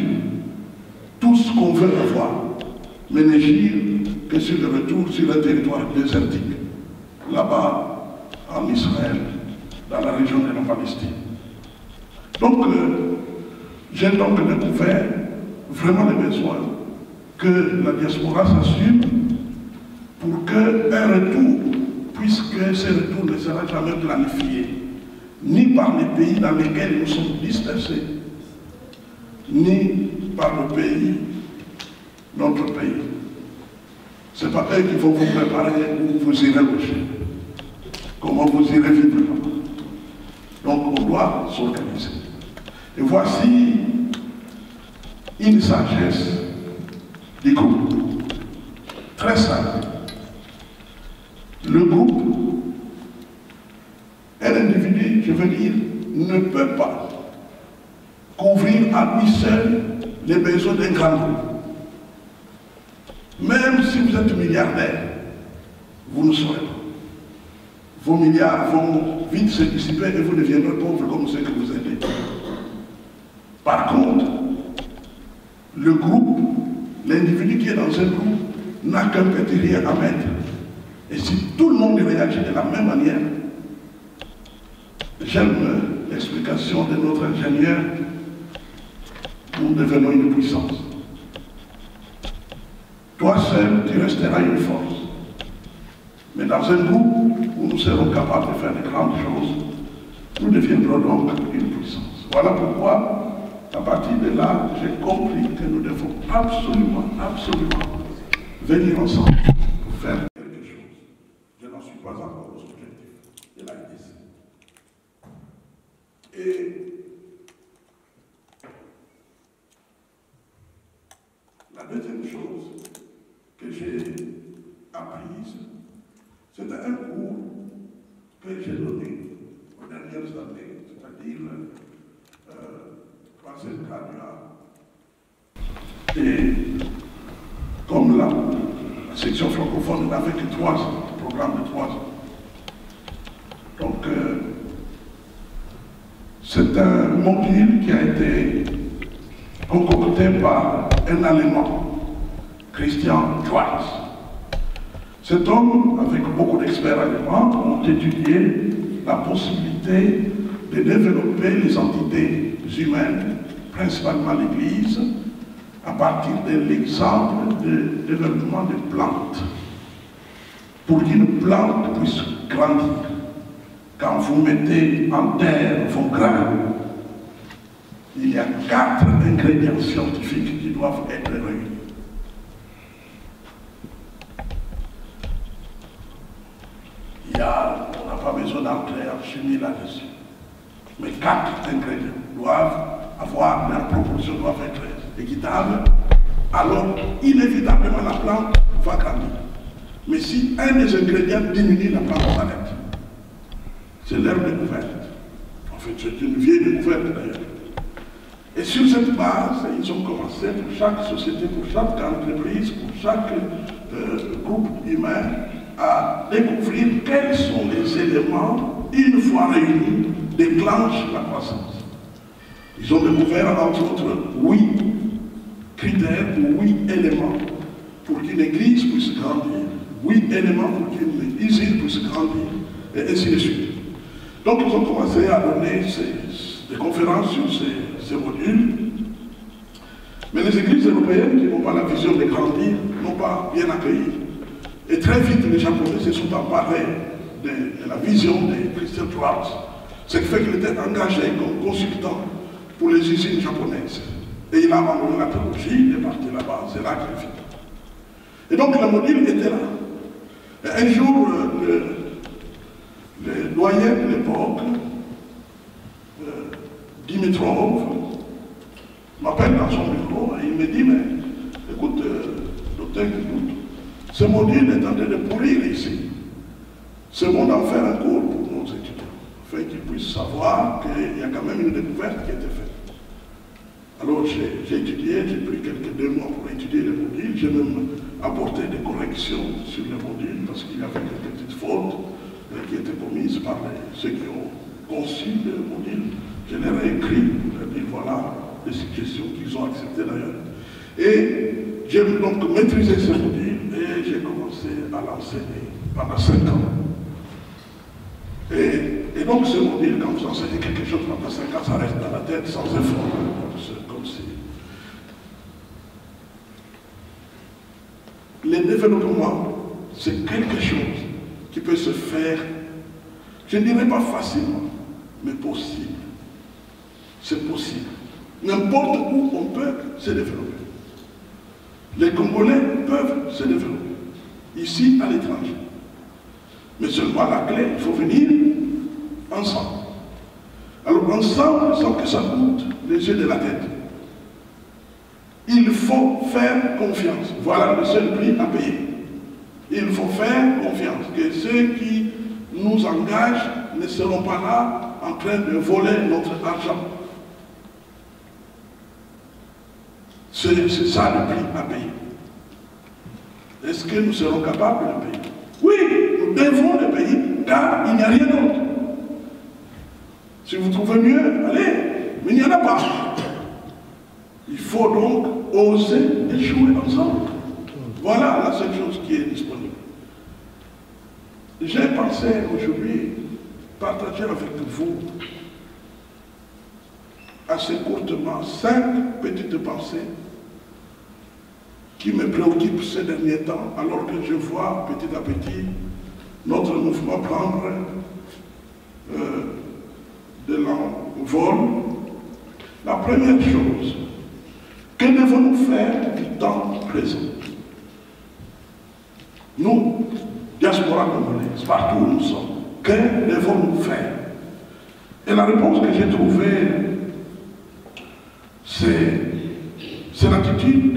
tout ce qu'on veut avoir, mais n'agir que sur le retour sur un territoire désertique, là-bas, en Israël, dans la région de la Palestine. Donc, j'ai donc découvert vraiment le besoin que la diaspora s'assume pour qu'un retour, puisque ce retour ne sera jamais planifié, ni par les pays dans lesquels nous sommes dispersés, ni par le pays, notre pays. Ce n'est pas eux qui vont vous préparer où vous irez loger, comment vous irez vivre là-bas. Donc on doit s'organiser. Et voici une sagesse du groupe, très simple. Le groupe, un individu, je veux dire, ne peut pas couvrir à lui seul les besoins d'un grand groupe. Même si vous êtes milliardaire, vous ne saurez pas. Vos milliards vont vite se dissiper et vous deviendrez pauvres comme ceux que vous aidez. Par contre, le groupe, l'individu qui est dans un groupe, n'a qu'un petit rien à mettre. Et si tout le monde réagit de la même manière, j'aime l'explication de notre ingénieur, nous devenons une puissance. Toi seul, tu resteras une force. Mais dans un groupe où nous serons capables de faire de grandes choses, nous deviendrons donc une puissance. Voilà pourquoi, à partir de là, j'ai compris que nous devons absolument venir ensemble pour faire quelque chose. Je n'en suis pas encore aux objectifs de la IDC. Et la deuxième chose que j'ai apprise, c'était un cours que j'ai donné au dernier Et comme la section francophone n'avait que 3 ans, programme de 3 ans. Donc, c'est un module qui a été concocté par un Allemand, Christian Schwarz. Cet homme, avec beaucoup d'experts allemands, ont étudié la possibilité de développer les entités humaines, principalement l'Église, à partir de l'exemple de développement de plantes, pour qu'une plante puisse grandir. Quand vous mettez en terre vos grains, il y a 4 ingrédients scientifiques qui doivent être réunis. On n'a pas besoin d'entrer en chimie là-dessus. Mais 4 ingrédients doivent avoir, leur proportion doivent être équitable. Alors, inévitablement, la plante va grandir. Mais si un des ingrédients diminue, la plante s'arrête. C'est leur découverte. En fait, c'est une vieille découverte d'ailleurs. Et sur cette base, ils ont commencé pour chaque société, pour chaque entreprise, pour chaque groupe humain, à découvrir quels sont les éléments, une fois réunis, déclenchent la croissance. Ils ont découvert, entre autres, 8 critères ou 8 éléments pour qu'une église puisse grandir, 8 éléments pour qu'une usine puisse grandir, et ainsi de suite. Donc, ils ont commencé à donner des conférences sur ces modules. Mais les églises européennes qui n'ont pas la vision de grandir n'ont pas bien accueilli. Et très vite, les Japonais se sont emparés de la vision de Christian Schwarz, ce qui fait qu'il était engagé comme consultant pour les usines japonaises. Et il a abandonné la théologie, il est parti là-bas, c'est là qu'il vit. Et donc le module était là. Et un jour, le doyen de l'époque, Dimitrov, m'appelle dans son bureau et il me dit, mais écoute, docteur Guidout, ce module est en train de pourrir ici. C'est bon d'en faire un cours pour nos étudiants, afin qu'ils puissent savoir qu'il y a quand même une découverte qui a été faite. Alors j'ai étudié, j'ai pris quelques 2 mois pour étudier le module, j'ai même apporté des corrections sur le module parce qu'il y avait quelques petites fautes qui étaient commises par ceux qui ont conçu le module. Je les ai écrits, je leur ai dit voilà les suggestions qu'ils ont acceptées d'ailleurs. Et j'ai donc maîtrisé ce module et j'ai commencé à l'enseigner pendant 5 ans. Et donc ce module, quand vous enseignez quelque chose pendant 5 ans, ça reste dans la tête sans effort, comme si. Le développement, c'est quelque chose qui peut se faire, je ne dirais pas facilement, mais possible. C'est possible. N'importe où on peut se développer. Les Congolais peuvent se développer, ici à l'étranger. Mais seulement la clé, il faut venir ensemble. Alors ensemble, sans que ça coûte les yeux de la tête. Il faut faire confiance. Voilà le seul prix à payer. Il faut faire confiance que ceux qui nous engagent ne seront pas là en train de voler notre argent. C'est ça le prix à payer. Est-ce que nous serons capables de le payer? Oui, nous devons le payer, car il n'y a rien d'autre. Si vous trouvez mieux, allez, mais il n'y en a pas. Il faut donc oser échouer ensemble. Voilà la seule chose qui est disponible. J'ai pensé aujourd'hui partager avec vous assez courtement 5 petites pensées qui me préoccupent ces derniers temps, alors que je vois petit à petit notre mouvement prendre de l'envol. La première chose, que devons-nous faire du temps présent? Nous, diaspora congolaise, partout où nous sommes, que devons-nous faire? Et la réponse que j'ai trouvée, c'est l'attitude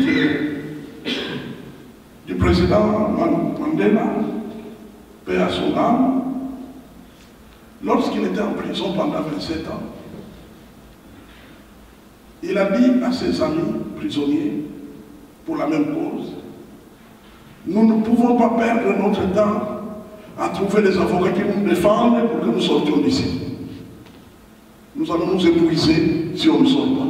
du président Mandela, paix à son âme, lorsqu'il était en prison pendant 27 ans. il a dit à ses amis prisonniers, pour la même cause, nous ne pouvons pas perdre notre temps à trouver des avocats qui nous défendent pour que nous sortions d'ici. Nous allons nous épuiser si on ne sort pas.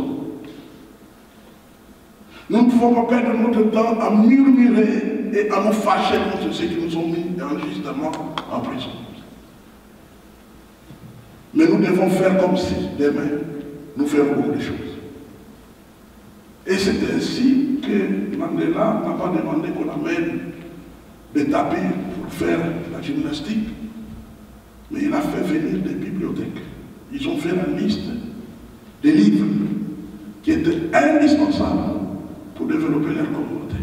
Nous ne pouvons pas perdre notre temps à murmurer et à nous fâcher contre ceux qui nous ont mis injustement en prison. Mais nous devons faire comme si demain nous ferons beaucoup de choses. Et c'est ainsi que Mandela n'a pas demandé qu'on amène des tapis pour faire la gymnastique, mais il a fait venir des bibliothèques. Ils ont fait la liste des livres qui étaient indispensables pour développer leur communauté.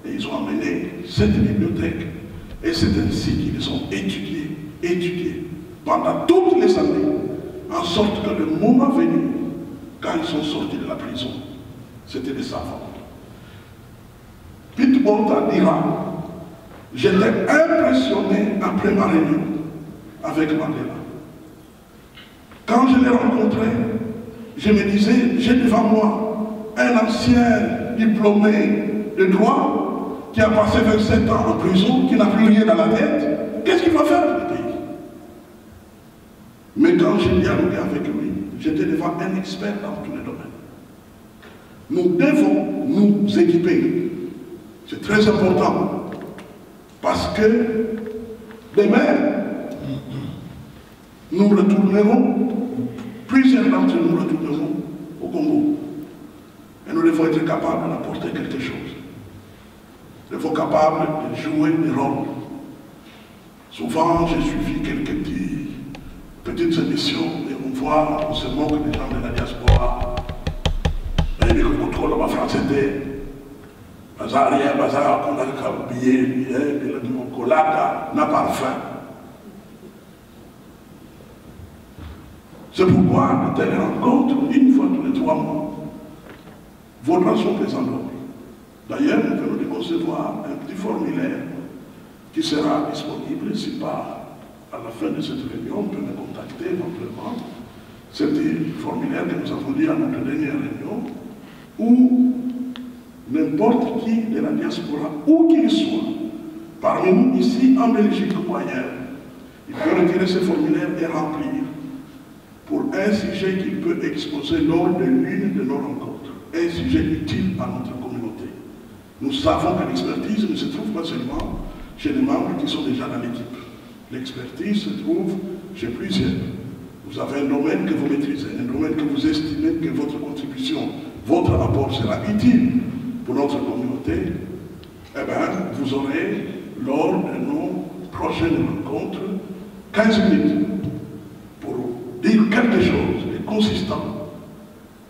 Et ils ont amené cette bibliothèque, et c'est ainsi qu'ils ont étudié pendant toutes les années, en sorte que le moment venu, quand ils sont sortis de la prison, c'était des savants. Pete Botha dira, j'étais impressionné après ma réunion avec Mandela. Quand je l'ai rencontré, je me disais, j'ai devant moi un ancien diplômé de droit qui a passé 27 ans en prison, qui n'a plus rien dans la tête. Qu'est-ce qu'il va faire pour le pays? Mais quand j'ai dialogué avec lui, j'étais devant un expert dans tous les domaines. Nous devons nous équiper. C'est très important. Parce que demain, nous retournerons, plusieurs d'entre nous retourneront au Congo. Et nous devons être capables d'apporter quelque chose. Nous devons être capables de jouer des rôles. Souvent, j'ai suivi quelques petites émissions et on voit, on se moque des gens de la diaspora. Et les contrôles en France étaient bazar, rien, bazar, on a oublié, mon colaka n'a pas faim. C'est pourquoi de telles rencontres, une fois tous les 3 mois, vaudra son présent d'or. D'ailleurs, nous venons de concevoir un petit formulaire qui sera disponible si pas à la fin de cette réunion, on peut me contacter éventuellement. C'est un formulaire que nous avons dit à notre dernière réunion, où n'importe qui de la diaspora, où qu'il soit, parmi nous ici en Belgique ou ailleurs, il peut retirer ce formulaire et remplir pour un sujet qu'il peut exposer lors de l'une de nos rencontres, un sujet utile à notre communauté. Nous savons que l'expertise ne se trouve pas seulement chez les membres qui sont déjà dans l'équipe. L'expertise se trouve chez plusieurs. Vous avez un domaine que vous maîtrisez, un domaine que vous estimez que votre contribution, votre apport sera utile pour notre communauté. Eh bien, vous aurez, lors de nos prochaines rencontres, 15 minutes pour dire quelque chose de consistant.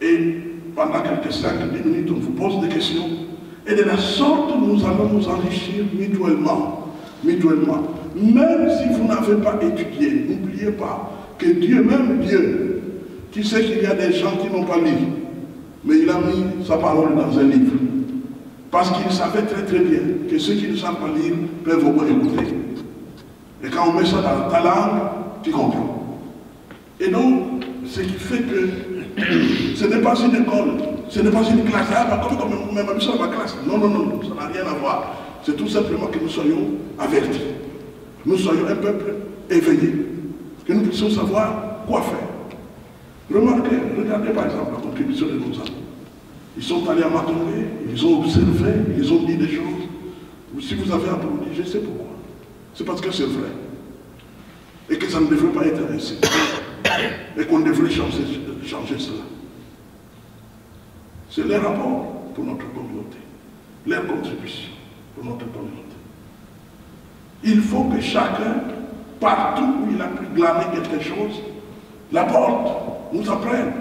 Et pendant quelques 5-10 minutes, on vous pose des questions. Et de la sorte, nous allons nous enrichir mutuellement. Même si vous n'avez pas étudié, n'oubliez pas que Dieu, même Dieu, qui sait qu'il y a des gens qui n'ont pas lu, mais il a mis sa parole dans un livre. Parce qu'il savait très très bien que ceux qui ne savent pas lire peuvent au moins écouter. Et quand on met ça dans ta langue, tu comprends. Et donc, ce qui fait que ce n'est pas une école, ce n'est pas une classe. Ah, comme même ça ma classe. Non, ça n'a rien à voir. C'est tout simplement que nous soyons avertis. Nous soyons un peuple éveillé. Que nous puissions savoir quoi faire. Remarquez, regardez par exemple la contribution de nos amis. Ils sont allés à Matonge, ils ont observé, ils ont dit des choses. Si vous avez applaudi, je sais pourquoi. C'est parce que c'est vrai. Et que ça ne devrait pas être ainsi. Et qu'on devrait changer cela. C'est leur rapport pour notre communauté. Leur contribution pour notre communauté. Il faut que chacun, partout où il a pu glaner quelque chose, l'apporte, nous apprenne.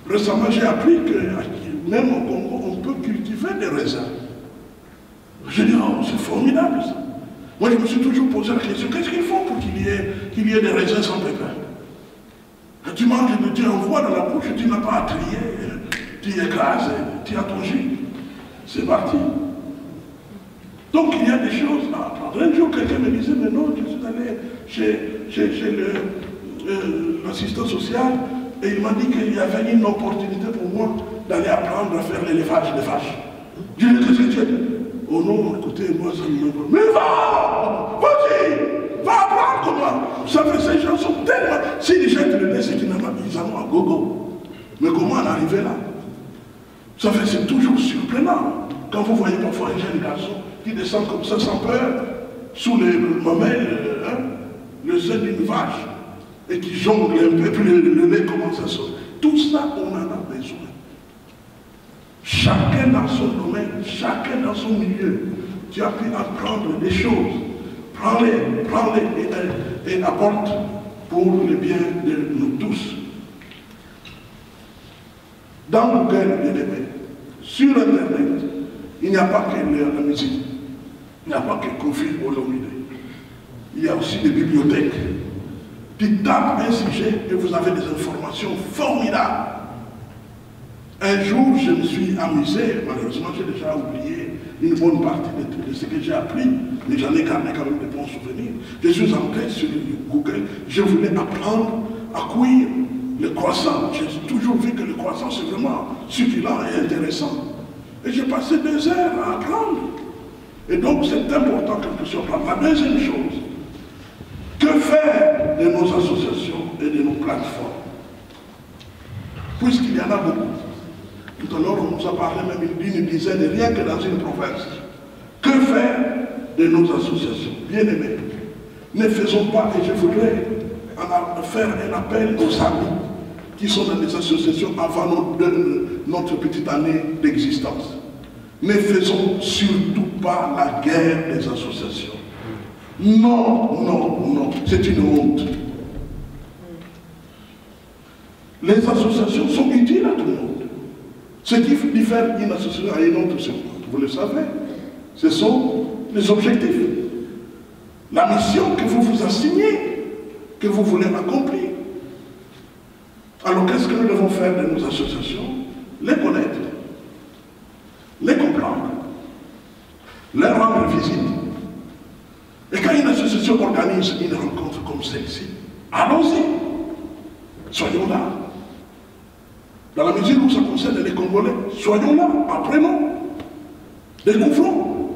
Récemment, j'ai appris que même au Congo, on peut cultiver des raisins. Je dis, oh, c'est formidable ça. Moi, je me suis toujours posé la question, qu'est-ce qu'il faut pour qu'il y ait des raisins sans pépins? Tu manges, tu envoies dans la bouche, tu n'as pas à trier, tu écrases, tu as ton jus. C'est parti. Donc il y a des choses à apprendre. Un jour, quelqu'un me disait, mais non, je suis allé chez l'assistant social, et il m'a dit qu'il y avait une opportunité pour moi d'aller apprendre à faire l'élevage des vaches. Je lui ai dit, qu'est-ce que tu as dit? Oh non, écoutez, moi ça ne me va. Mais va! Vas-y! Va apprendre comment! Vous savez, ces gens sont tellement... S'ils jettent le nez, c'est qu'ils en ont à gogo. Mais comment en arriver là? Vous savez, c'est toujours surprenant. Quand vous voyez parfois un jeune garçon qui descend comme ça sans peur, sous les mamelles, le sein d'une vache, et qui jongle un peu, puis le nez commence à sauter. Tout ça, on en a besoin. Chacun dans son domaine, chacun dans son milieu, tu as pu apprendre des choses. Prends-les et apporte pour le bien de nous tous. Dans Google, bien aimé, sur Internet, il n'y a pas que la musique, il n'y a pas que Kofi Olomide. Il y a aussi des bibliothèques. Tu tapes un sujet et vous avez des informations formidables. Un jour, je me suis amusé, malheureusement j'ai déjà oublié une bonne partie de ce que j'ai appris, mais j'en ai gardé quand même de bons souvenirs. Je suis entré sur Google, je voulais apprendre à cuire le croissant. J'ai toujours vu que le croissant c'est vraiment succulent et intéressant. Et j'ai passé 2 heures à apprendre. Et donc c'est important que nous puissions apprendre. La deuxième chose, que faire de nos associations et de nos plateformes? Puisqu'il y en a beaucoup. Tout à l'heure, on nous a parlé même d'une dizaine, rien que dans une province. Que faire de nos associations? Bien aimés, ne faisons pas, et je voudrais faire un appel aux amis qui sont dans des associations avant notre petite année d'existence. Ne faisons surtout pas la guerre des associations. Non, non, non, c'est une honte. Les associations sont utiles à tout le monde. Ce qui diffère d'une association à une autre, vous le savez, ce sont les objectifs. La mission que vous vous assignez, que vous voulez accomplir. Alors qu'est-ce que nous devons faire de nos associations? Les connaître, les comprendre, leur rendre visite. Et quand une association organise une rencontre comme celle-ci, allons-y, soyons là. Dans la mesure où ça concerne les Congolais, soyons là, apprenons, découvrons.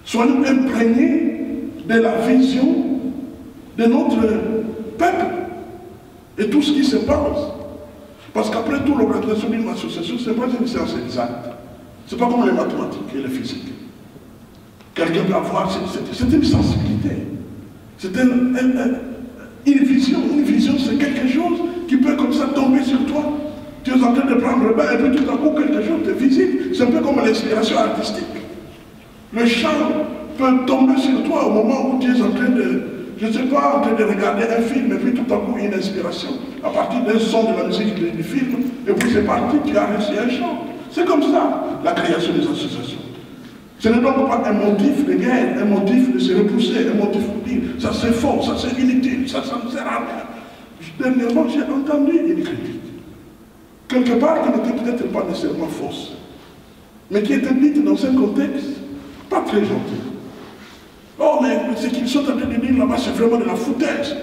Soyons imprégnés de la vision de notre peuple et tout ce qui se passe. Parce qu'après tout, l'organisation d'une association, ce n'est pas une science exacte. Ce n'est pas comme les mathématiques et les physiques. Quelqu'un peut avoir, c'est une sensibilité. C'est une vision. Une vision, c'est quelque chose qui peut comme ça tomber sur toi. Tu es en train de prendre le bain et puis tout à coup quelque chose te visite. C'est un peu comme l'inspiration artistique. Le chant peut tomber sur toi au moment où tu es en train de, je ne sais pas, en train de regarder un film et puis tout à coup une inspiration à partir d'un son de la musique du film et puis c'est parti, tu as réussi un chant. C'est comme ça la création des associations. Ce n'est donc pas un motif de guerre, un motif de se repousser, un motif de dire ça c'est faux, ça c'est inutile, ça ne sert à rien. Dernièrement, j'ai entendu une critique. Quelque part qui n'était peut-être pas nécessairement fausse, mais qui était dite dans un contexte pas très gentil. Oh, mais ce qu'ils sont en train de dire là-bas, c'est vraiment de la foutaise.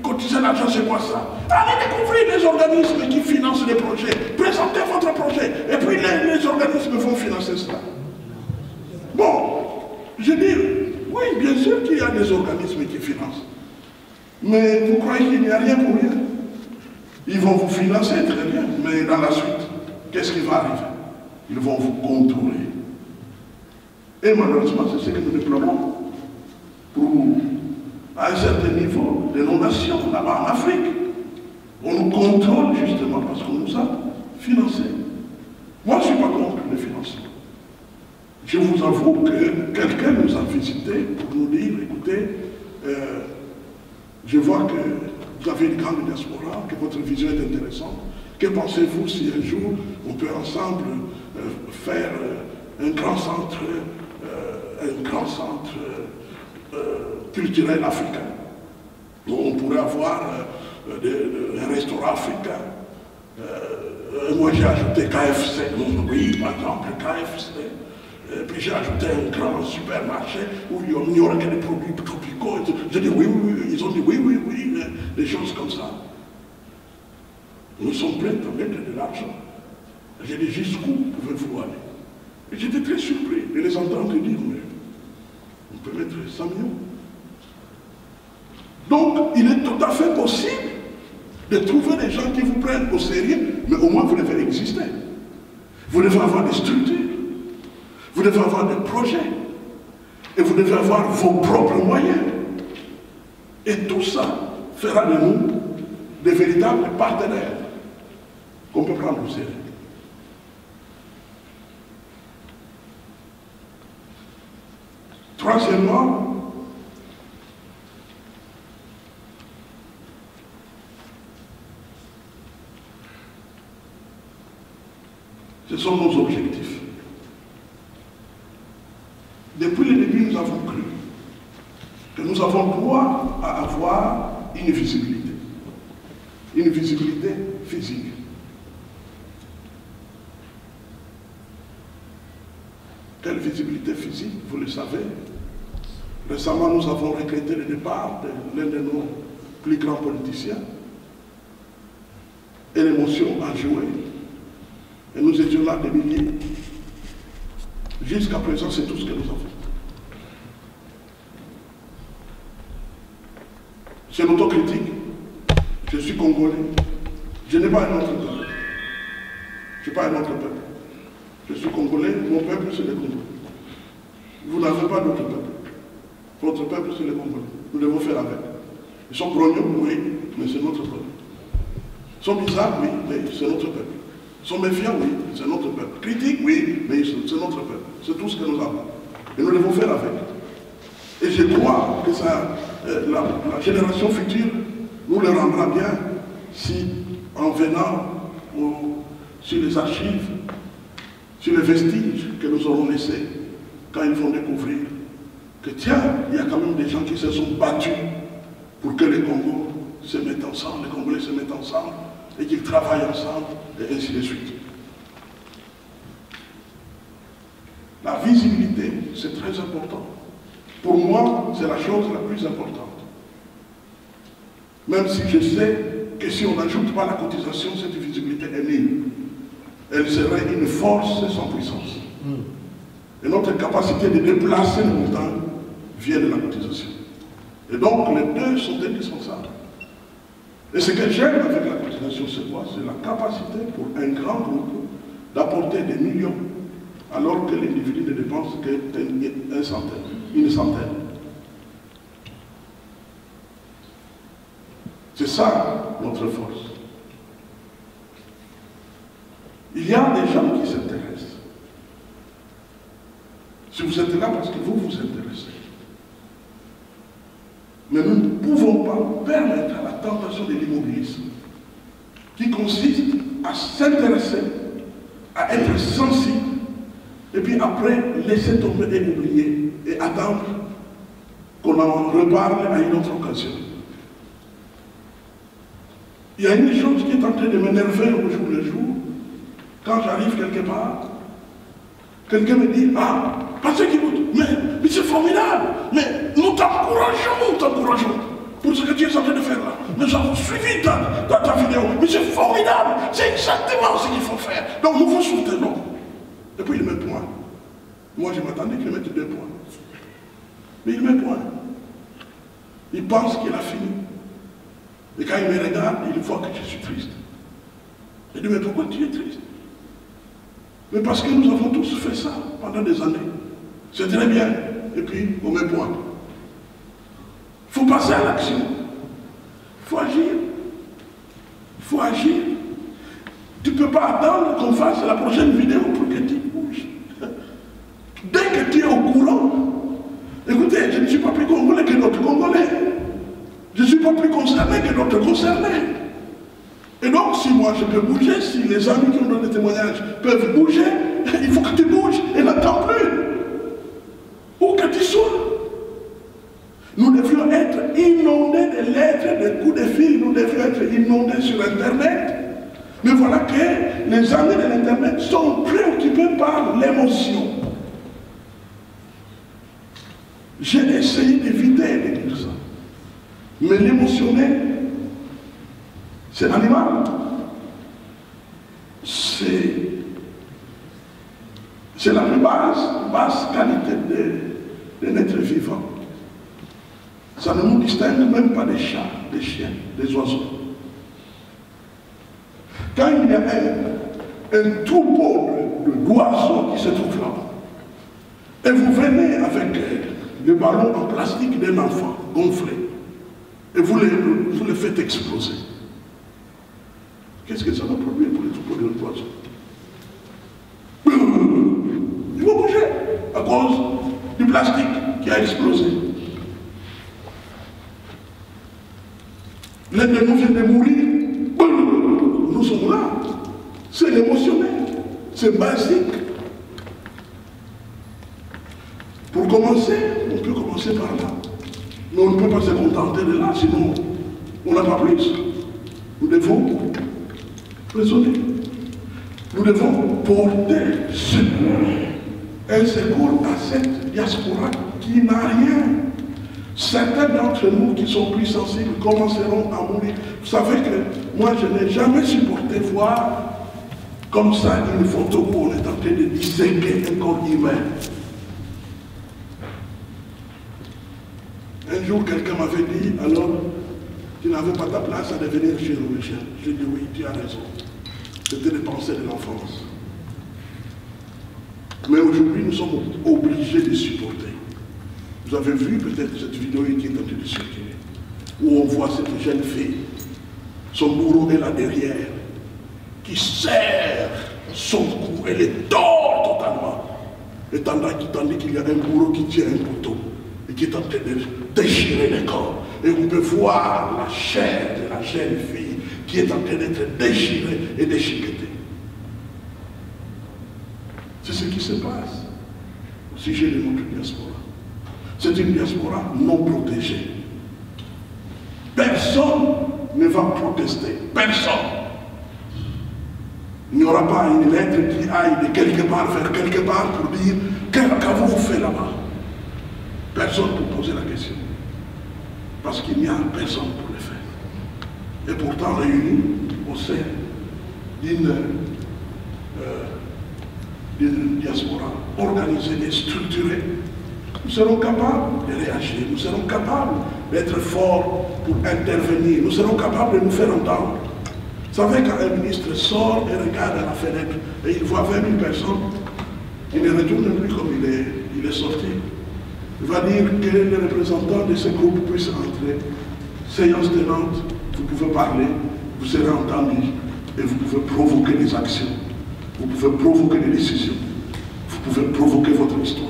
Cotiser l'argent, c'est quoi ça? Allez découvrir les organismes qui financent les projets. Présentez votre projet. Et puis les organismes vont financer cela. Bon, je dis, oui, bien sûr qu'il y a des organismes qui financent. Mais vous croyez qu'il n'y a rien pour rien? Ils vont vous financer très bien, mais dans la suite, qu'est-ce qui va arriver? Ils vont vous contrôler. Et malheureusement, c'est ce que nous déplorons. À un certain niveau de nos nations, là-bas en Afrique, on nous contrôle justement parce qu'on nous a financés. Moi, je ne suis pas contre le financement. Je vous avoue que quelqu'un nous a visités pour nous dire, écoutez, je vois que vous avez une grande diaspora, que votre vision est intéressante. Que pensez-vous si un jour on peut ensemble faire un grand centre culturel africain? On pourrait avoir un restaurant africain. Moi j'ai ajouté KFC, oui par exemple KFC. Puis j'ai ajouté un grand supermarché où il n'y aurait que des produits tropicaux. J'ai dit oui, ils ont dit oui, des choses comme ça. Nous sommes prêts à mettre de l'argent. J'ai dit, jusqu'où pouvez-vous aller? Et j'étais très surpris de les entendre dire, mais on peut mettre 100 millions. Donc, il est tout à fait possible de trouver des gens qui vous prennent au sérieux, mais au moins vous devez exister. Vous devez avoir des structures, vous devez avoir des projets, et vous devez avoir vos propres moyens. Et tout ça fera de nous des véritables partenaires qu'on peut prendre au sérieux. Troisièmement, ce sont nos objectifs. Depuis le début, nous avons cru que nous avons droit à avoir une visibilité physique. Quelle visibilité physique, vous le savez? Récemment, nous avons regretté le départ de l'un de nos plus grands politiciens. Et l'émotion a joué. Et nous étions là des milliers. Jusqu'à présent, c'est tout ce que nous avons. C'est l'autocritique. Je suis congolais. Je n'ai pas un autre peuple. Je n'ai pas un autre peuple. Je suis congolais, mon peuple c'est les Congolais. Vous n'avez pas d'autre peuple. Votre peuple c'est les Congolais. Nous devons faire avec. Ils sont brognons, oui, mais c'est notre peuple. Ils sont bizarres, oui, mais c'est notre peuple. Ils sont méfiants, oui, c'est notre peuple. Critiques, oui, mais c'est notre peuple. C'est tout ce que nous avons. Et nous devons faire avec. Et je crois que ça, la génération future nous le rendra bien si, en venant sur les archives, sur les vestiges que nous aurons laissés, quand ils vont découvrir que tiens, il y a quand même des gens qui se sont battus pour que les Congos se mettent ensemble, les Congolais se mettent ensemble, et qu'ils travaillent ensemble, et ainsi de suite. La visibilité, c'est très important. Pour moi, c'est la chose la plus importante. Même si je sais que si on n'ajoute pas la cotisation, cette visibilité est nulle. Elle serait une force sans puissance. Et notre capacité de déplacer les montagnes vient de la cotisation. Et donc, les deux sont indispensables. Et ce que j'aime avec la cotisation, c'est quoi? C'est la capacité pour un grand groupe d'apporter des millions, alors que l'individu ne dépense qu'une centaine. C'est ça notre force. Il y a des gens qui s'intéressent. Si vous êtes là, parce que vous vous intéressez. Mais nous ne pouvons pas permettre à la tentation de l'immobilisme, qui consiste à s'intéresser, à être sensible, et puis après laisser tomber et oublier, et attendre qu'on en reparle à une autre occasion. Il y a une chose qui est en train de m'énerver au jour le jour. Quand j'arrive quelque part, quelqu'un me dit, ah, parce qu'il mais c'est formidable, mais nous t'encourageons pour ce que tu es en train de faire là. Nous avons suivi ta vidéo, mais c'est formidable, c'est exactement ce qu'il faut faire. Donc nous vous soutenons. Et puis il met point. Moi je m'attendais qu'il mette 2 points. Mais il met point. Il pense qu'il a fini. Et quand il me regarde, il voit que je suis triste. Il dit, mais pourquoi tu es triste? Mais parce que nous avons tous fait ça pendant des années. C'est très bien. Et puis, on met point. Il faut passer à l'action. Il faut agir. Il faut agir. Tu ne peux pas attendre qu'on fasse la prochaine vidéo pour que tu bouges. Dès que tu es au courant, écoutez, je ne suis pas plus congolais que d'autres Congolais. Je ne suis pas plus concerné que d'autres concernés. Et donc, si moi je peux bouger, si les amis qui ont donné des témoignages peuvent bouger, il faut que tu bouges et n'attends plus. Où que tu sois. Nous devions être inondés de lettres, de coups de fil, nous devions être inondés sur Internet. Mais voilà que les amis de l'Internet sont préoccupés par l'émotion. J'ai essayé d'éviter de dire ça. Mais l'émotionnel, c'est animal. c'est la plus basse qualité d'un être vivant. Ça ne nous distingue même pas des chats, des chiens, des oiseaux. Quand il y a un troupeau d'oiseaux qui se trouve là-bas, et vous venez avec le ballon en plastique d'un enfant gonflé, et vous le faites exploser, qu'est-ce que ça va produire pour les troupeaux d'oiseaux? Ils vont bouger à cause du plastique qui a explosé. L'un de nous vient de mourir. Nous sommes là. C'est émotionnel. C'est basique. Pour commencer, on peut commencer par là. Mais on ne peut pas se contenter de là, sinon on n'a pas plus. Nous devons raisonner. Nous devons porter un secours à cette diaspora qui n'a rien. Certains d'entre nous qui sont plus sensibles commenceront à mourir. Vous savez que moi je n'ai jamais supporté voir comme ça une photo où on est en train de disséquer un corps humain. Un jour quelqu'un m'avait dit, alors tu n'avais pas ta place à devenir chirurgien. J'ai dit oui, tu as raison. C'était des pensées de l'enfance. Mais aujourd'hui, nous sommes obligés de supporter. Vous avez vu peut-être cette vidéo qui est en train de circuler, où on voit cette jeune fille, son bourreau est là derrière, qui serre son cou, elle est tord totalement. Et tandis qu'il y a un bourreau qui tient un couteau et qui est en train de déchirer les corps. Et on peut voir la chair de la jeune fille qui est en train d'être déchirée et déchiquetée. C'est ce qui se passe au sujet de notre diaspora. C'est une diaspora non protégée. Personne ne va protester. Personne. Il n'y aura pas une lettre qui aille de quelque part vers quelque part pour dire qu'avez-vous fait là-bas. Personne pour poser la question. Parce qu'il n'y a personne pour le faire. Et pourtant réunis au sein d'une diaspora organisée et structurée, nous serons capables de réagir, nous serons capables d'être forts pour intervenir, nous serons capables de nous faire entendre. Vous savez, quand un ministre sort et regarde à la fenêtre et il voit 20 000 personnes, il ne retourne plus comme il est sorti. Il va dire que les représentants de ce groupe puissent entrer. Séance tenante, vous pouvez parler, vous serez entendus et vous pouvez provoquer des actions, vous pouvez provoquer des décisions, vous pouvez provoquer votre histoire.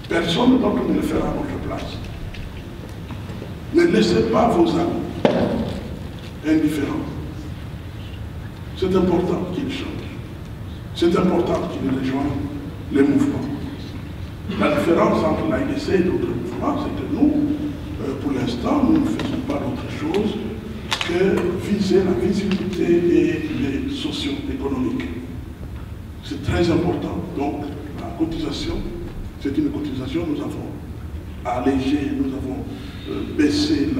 Personne d'autre ne le fera à votre place. Ne laissez pas vos amis indifférents. C'est important qu'ils changent. C'est important qu'ils rejoignent les mouvements. La différence entre l'AIDC et d'autres mouvements, c'est que nous, pour l'instant, nous ne faisons pas d'autre chose que viser la visibilité et les socio-économiques. C'est très important. Donc, la cotisation, c'est une cotisation, nous avons allégé, nous avons baissé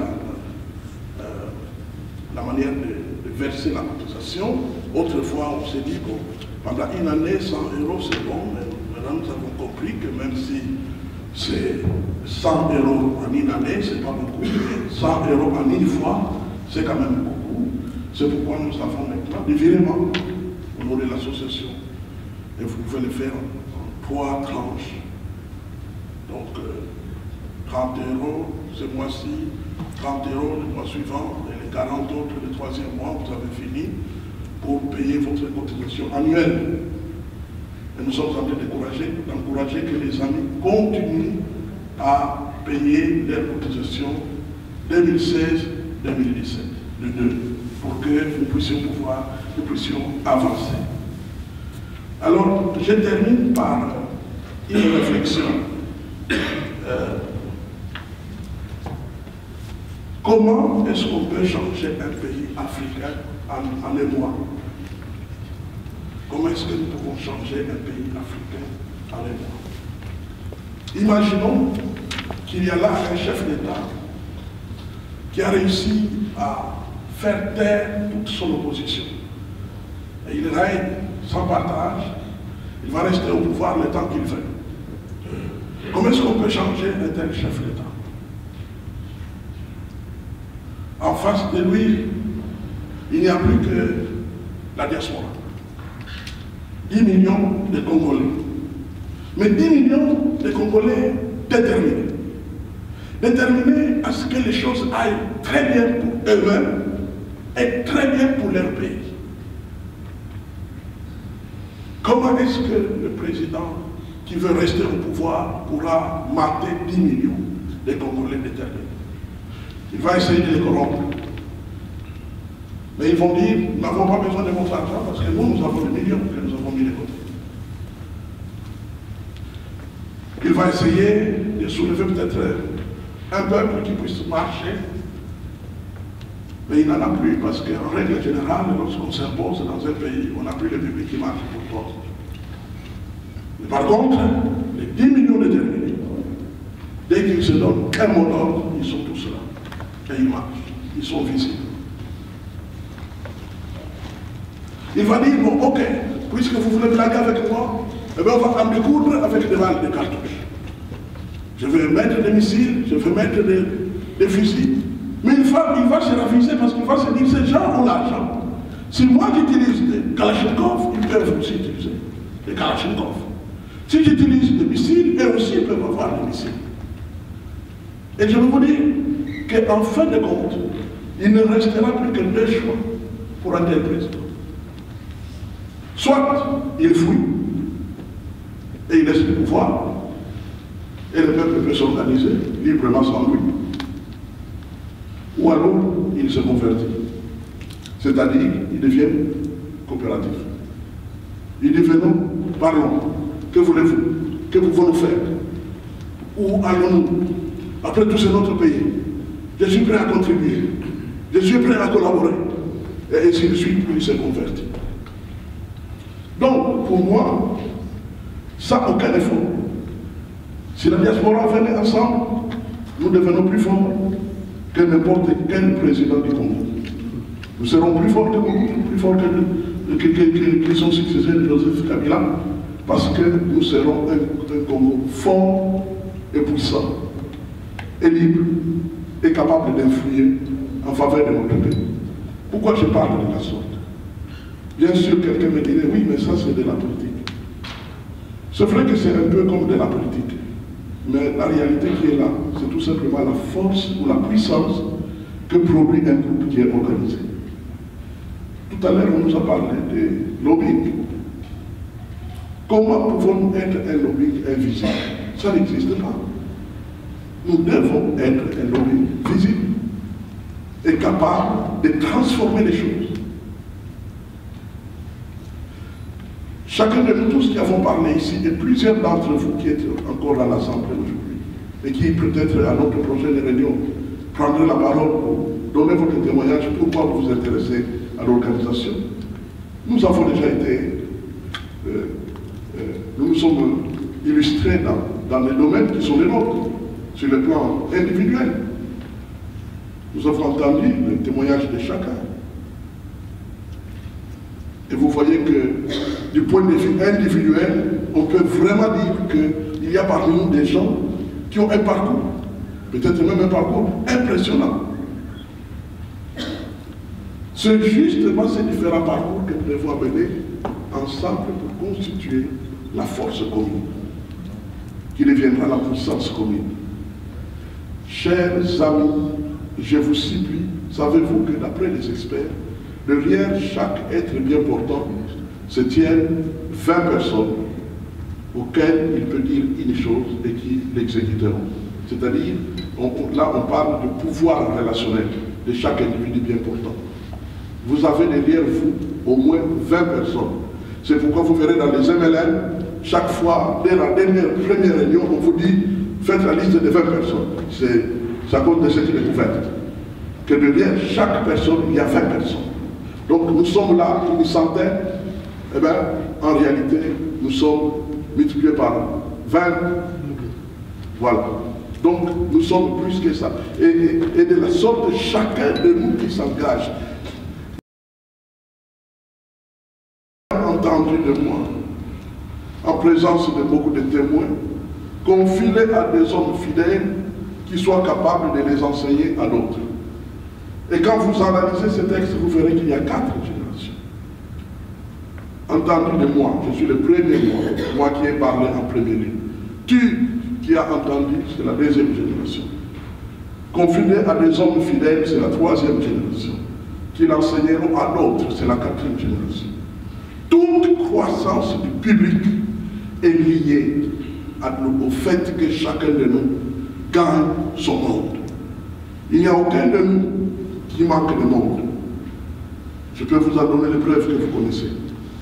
la manière de verser la cotisation. Autrefois, on s'est dit, bon, pendant une année, 100 euros, c'est bon, mais maintenant nous avons compris que même si c'est 100 euros en une année, c'est pas beaucoup, mais 100 euros en une fois, c'est quand même beaucoup. C'est pourquoi nous avons maintenant des virements au nom de l'association. Et vous pouvez le faire en 3 tranches. Donc, 30 euros ce mois-ci, 30 euros le mois suivant, et les 40 autres le 3e mois, vous avez fini pour payer votre cotisation annuelle. Et nous sommes en train d'encourager que les amis continuent à payer leur cotisation 2016-2017, les deux, pour que nous puissions avancer. Alors, je termine par une réflexion. Comment est-ce qu'on peut changer un pays africain en un mois? Comment est-ce que nous pouvons changer un pays africain en un mois? Imaginons qu'il y a là un chef d'État qui a réussi à faire taire toute son opposition. Et il règne sans partage, il va rester au pouvoir le temps qu'il veut. Comment est-ce qu'on peut changer un tel chef d'État? En face de lui, il n'y a plus que la diaspora. 10 millions de Congolais. Mais 10 millions de Congolais déterminés. Déterminés à ce que les choses aillent très bien pour eux-mêmes et très bien pour leur pays. Comment est-ce que le président qui veut rester au pouvoir pourra mater 10 millions de Congolais déterminés? Il va essayer de les corrompre. Mais ils vont dire, nous n'avons pas besoin de votre argent parce que nous avons des millions que nous avons mis de côté. Il va essayer de soulever peut-être un peuple qui puisse marcher, mais il n'en a plus parce qu'en règle générale, lorsqu'on s'impose dans un pays, on n'a plus le public qui marche pour toi. Mais par contre, les 10 millions déterminés, dès qu'ils se donnent un mot d'ordre, ils sont tous là. Et ils marchent, ils sont visibles. Il va dire, bon, ok, puisque vous voulez blaguer avec moi, eh bien, on va en découdre avec des balles de cartouches. Je vais mettre des missiles, je vais mettre des fusils. Mais il va se raviser parce qu'il va se dire, ces gens ont l'argent. Si moi j'utilise des Kalachnikov, ils peuvent aussi utiliser des Kalachnikov. Si j'utilise des missiles, eux aussi peuvent avoir des missiles. Et je vais vous dire qu'en fin de compte, il ne restera plus que deux choix pour un tel président. Soit il fuit et il laisse le pouvoir, et le peuple peut s'organiser librement sans lui. Ou alors il se convertit. C'est-à-dire il devient coopératif. Il dit venons, parlons. Que voulez-vous? Que pouvons-nous faire? Où allons-nous? Après tout, c'est notre pays. Je suis prêt à contribuer. Je suis prêt à collaborer. Et ainsi de suite, il se convertit. Donc, pour moi, sans aucun effort, si la diaspora venait ensemble, nous devenons plus forts que n'importe quel président du Congo. Nous serons plus forts que son successeur Joseph Kabila, parce que nous serons un Congo fort et puissant, et libre, et capable d'influer en faveur de notre pays. Pourquoi je parle de la sorte? Bien sûr, quelqu'un me dirait, oui, mais ça c'est de la politique. C'est vrai que c'est un peu comme de la politique, mais la réalité qui est là, c'est tout simplement la force ou la puissance que produit un groupe qui est organisé. Tout à l'heure, on nous a parlé de lobbying. Comment pouvons-nous être un lobbying invisible? Ça n'existe pas. Nous devons être un lobbying visible et capable de transformer les choses. Chacun de nous tous qui avons parlé ici, et plusieurs d'entre vous qui êtes encore à l'Assemblée aujourd'hui, et qui peut-être à notre prochaine réunion prendrez la parole pour donner votre témoignage, pourquoi vous vous intéressez à l'organisation. Nous avons déjà été, nous nous sommes illustrés dans les domaines qui sont les nôtres, sur le plan individuel. Nous avons entendu le témoignage de chacun. Et vous voyez que du point de vue individuel, on peut vraiment dire qu'il y a parmi nous des gens qui ont un parcours, peut-être même un parcours impressionnant. C'est justement ces différents parcours que nous devons mener ensemble pour constituer la force commune, qui deviendra la puissance commune. Chers amis, je vous supplie, savez-vous que d'après les experts, derrière chaque être bien portant se tiennent 20 personnes auxquelles il peut dire une chose et qui l'exécuteront. C'est-à-dire, là on parle de pouvoir relationnel de chaque individu bien portant. Vous avez derrière vous au moins 20 personnes. C'est pourquoi vous verrez dans les MLN, chaque fois, dès la première réunion, on vous dit, faites la liste de 20 personnes. C'est à cause de cette découverte. Que derrière chaque personne, il y a 20 personnes. Donc nous sommes là, une centaine, eh bien, en réalité, nous sommes multipliés par 20. Voilà. Donc nous sommes plus que ça. Et de la sorte, chacun de nous qui s'engage. Entendu de moi, en présence de beaucoup de témoins, confiez-les à des hommes fidèles qui soient capables de les enseigner à d'autres. Et quand vous analysez ce texte, vous verrez qu'il y a 4 générations. Entendu de moi, je suis le premier moi qui ai parlé en premier lieu. Tu qui as entendu, c'est la 2e génération. Confiez-les à des hommes fidèles, c'est la 3e génération. Qui l'enseigneront à d'autres, c'est la 4e génération. Toute croissance du public est liée au fait que chacun de nous gagne son monde. Il n'y a aucun de nous qui manque de monde. Je peux vous en donner les preuves que vous connaissez.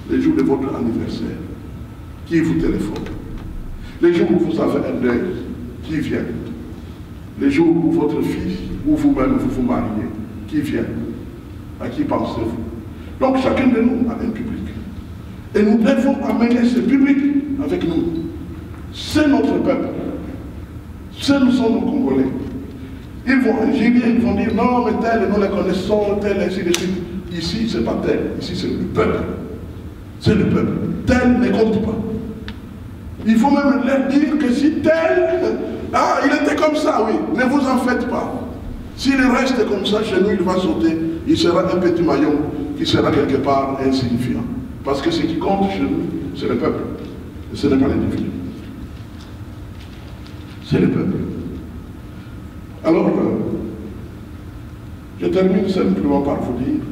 Les jours de votre anniversaire, qui vous téléphone. Les jours où vous avez un deuil, qui vient. Les jours où votre fils ou vous-même vous vous mariez, qui vient. À qui pensez-vous? Donc chacun de nous a un public. Et nous devons amener ce public avec nous. C'est notre peuple. Ce sont nos Congolais. Ils vont dire non, mais tel, nous les connaissons, tel, ainsi de suite. Ici, ce n'est pas tel. Ici, c'est le peuple. C'est le peuple. Tel ne compte pas. Il faut même leur dire que si tel, il était comme ça, oui, ne vous en faites pas. S'il reste comme ça chez nous, il va sauter. Il sera un petit maillon qui sera quelque part insignifiant. Parce que ce qui compte chez nous, c'est le peuple. Et ce n'est pas l'individu. C'est le peuple. Alors, je termine simplement par vous dire,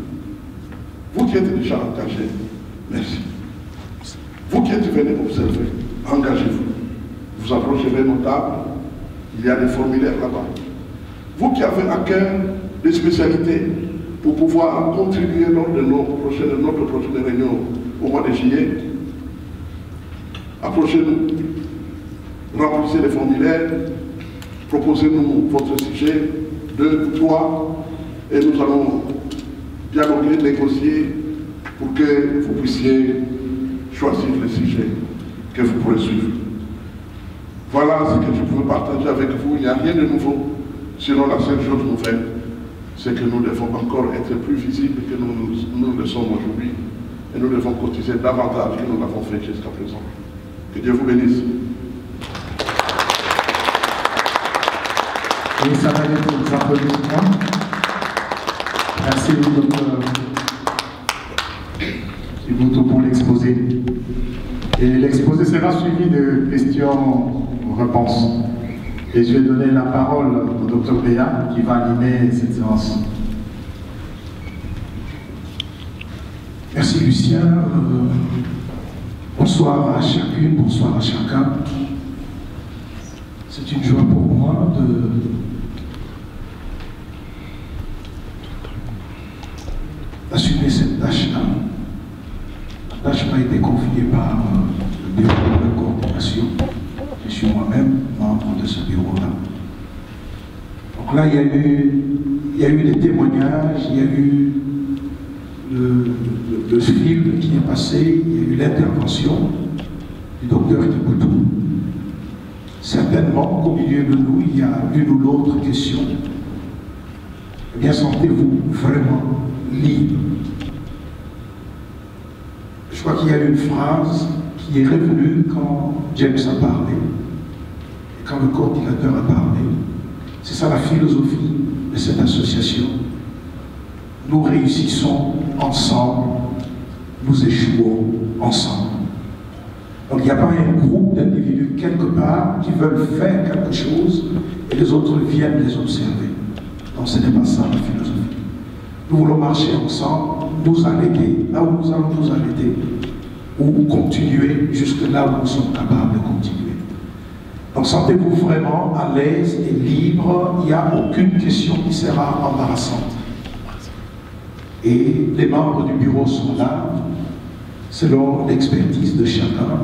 vous qui êtes déjà engagés, merci. Vous qui êtes venus observer, engagez-vous. Vous approcherez nos tables, il y a des formulaires là-bas. Vous qui avez à cœur des spécialités pour pouvoir contribuer lors de notre prochaine réunion au mois de juillet, approchez-nous, remplissez les formulaires, proposez-nous votre sujet, 2 ou 3, et nous allons dialoguer, négocier pour que vous puissiez choisir le sujet que vous pourrez suivre. Voilà ce que je pouvais partager avec vous. Il n'y a rien de nouveau, sinon la seule chose nouvelle, c'est que nous devons encore être plus visibles que nous le sommes aujourd'hui. Et nous devons cotiser davantage que nous l'avons fait jusqu'à présent. Que Dieu vous bénisse. Et ça va être des applaudissements. Merci, docteur Ibuto, pour l'exposé. Et l'exposé sera suivi de questions-réponses. Et je vais donner la parole au docteur Béa qui va animer cette séance. Merci Lucien. Bonsoir à chacune, bonsoir à chacun. C'est une joie pour moi d'assumer cette tâche-là. La tâche m'a été confiée par le bureau de coordination. Je suis moi-même membre de ce bureau-là. Donc là, il y a eu des témoignages, il y a eu le film qui est passé, il y a eu l'intervention du docteur Kibutu. Certainement qu'au milieu de nous, il y a l'une ou l'autre question. Eh bien, sentez-vous vraiment libre. Je crois qu'il y a une phrase qui est revenue quand James a parlé, et quand le coordinateur a parlé. C'est ça la philosophie de cette association. Nous réussissons ensemble, nous échouons ensemble. Donc il n'y a pas un groupe d'individus quelque part qui veulent faire quelque chose et les autres viennent les observer. Donc ce n'est pas ça la philosophie. Nous voulons marcher ensemble, nous arrêter là où nous allons nous arrêter, ou continuer jusque là où nous sommes capables de continuer. Donc sentez-vous vraiment à l'aise et libre, il n'y a aucune question qui sera embarrassante. Et les membres du bureau sont là, selon l'expertise de chacun,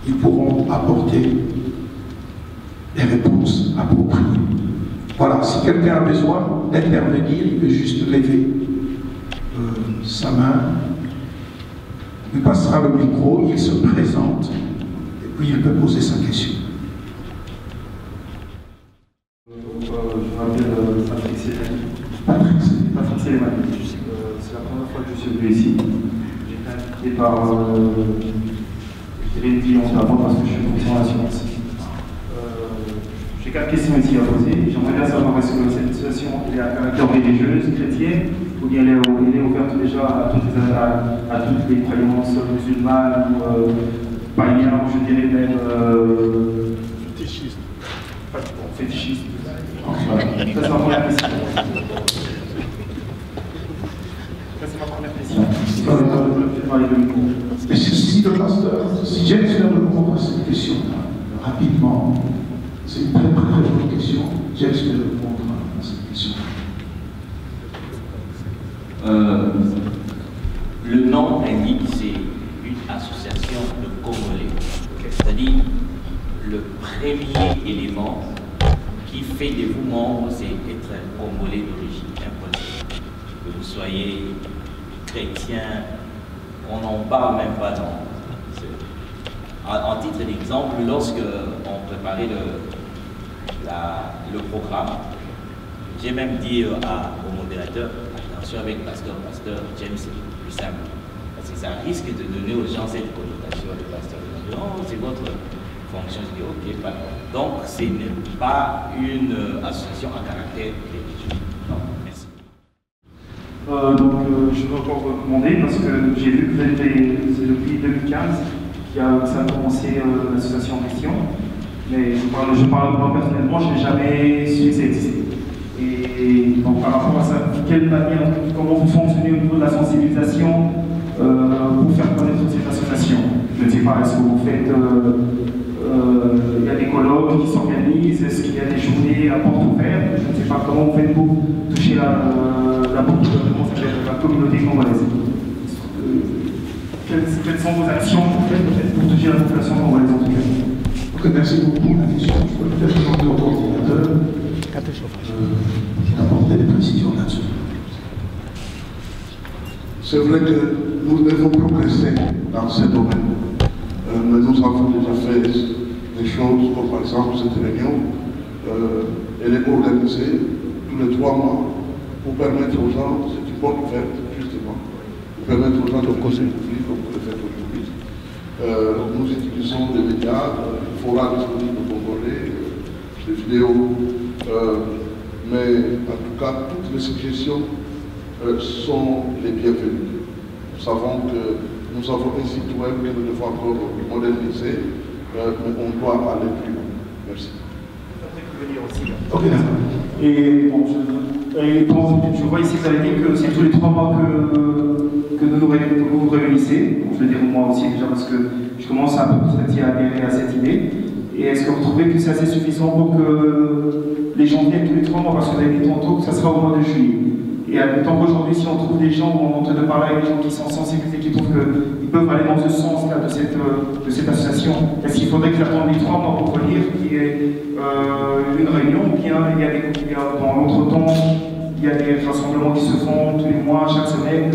ils pourront apporter des réponses appropriées. Voilà, si quelqu'un a besoin d'intervenir, il peut juste lever sa main, il passera le micro, il se présente, et puis il peut poser sa question. M. Buessi. J'ai été invité par les clients d'avant parce que je suis fonctionnaire en assurance. J'ai 4 questions ici à poser. J'aimerais bien savoir est-ce que cette association est à caractère religieuse, chrétienne, ou bien elle est ouverte déjà à toutes les croyances musulmanes ou païennes, ou je dirais même Fétichisme. fétichistes. Voilà. Ça, c'est ma première question. Mais si le pasteur, si James vient de répondre à cette question rapidement, c'est une très bonne question. James vient de répondre à cette question. Le nom indique que c'est une association de Congolais. C'est-à-dire, le premier élément qui fait de vous membres, c'est être Congolais d'origine, impossible. Que vous soyez chrétien, on n'en parle même pas. En titre d'exemple, lorsque on préparait le programme, j'ai même dit au modérateur, attention avec pasteur, James, c'est plus simple. Parce que ça risque de donner aux gens cette connotation de pasteur. Non, c'est votre fonction. Je dis ok, pas. Donc, ce n'est pas une association à caractère religieux. Non, merci. Je veux encore recommander parce que j'ai vu que c'est depuis 2015 que ça a commencé l'association en question. Mais je parle moi personnellement, je n'ai jamais su que ça existait. Et donc par rapport à ça, quelle manière, comment vous fonctionnez au niveau de la sensibilisation pour faire connaître cette association? Je ne sais pas, est-ce que vous faites, il y a des colloques qui s'organisent, est-ce qu'il y a des journées à porte ouverte? Je ne sais pas comment vous faites pour toucher la communauté congolaise. Quelles sont vos actions pour toucher la population congolaise en tout cas? Ok, merci beaucoup pour la question. Je peux peut-être demander au coordinateur d'apporter des précisions là-dessus. C'est vrai que nous devons progresser dans ce domaine. Mais nous avons déjà fait des choses, comme par exemple cette réunion. Elle est organisée tous les 3 mois pour permettre aux gens, c'est une porte ouverte justement, pour permettre aux gens de causer le public comme vous le faites aujourd'hui. Nous utilisons des médias, il faudra disponible au Congolais, des vidéos, mais en tout cas, toutes les suggestions sont les bienvenues. Nous savons que nous avons un site web que nous devons encore moderniser, mais on doit aller plus loin. Merci. Ok, et bon, je vois ici que vous avez dit que c'est tous les 3 mois que vous vous réunissez. Je veux dire moi aussi déjà parce que je commence à peu près à adhérer à cette idée. Et est-ce que vous trouvez que c'est assez suffisant pour que les gens viennent tous les 3 mois? Parce que vous avez dit tantôt que ça sera au mois de juillet. Et admettons qu'aujourd'hui, si on trouve des gens, on est en train de parler avec des gens qui sont sensibilisés, qui trouvent qu'ils peuvent aller dans ce sens-là de cette association, est-ce qu'il faudrait que j'attende les 3 mois pour venir, qu'il y ait une réunion, ou bien dans l'autre temps, il y a des rassemblements qui se font tous les mois, chaque semaine?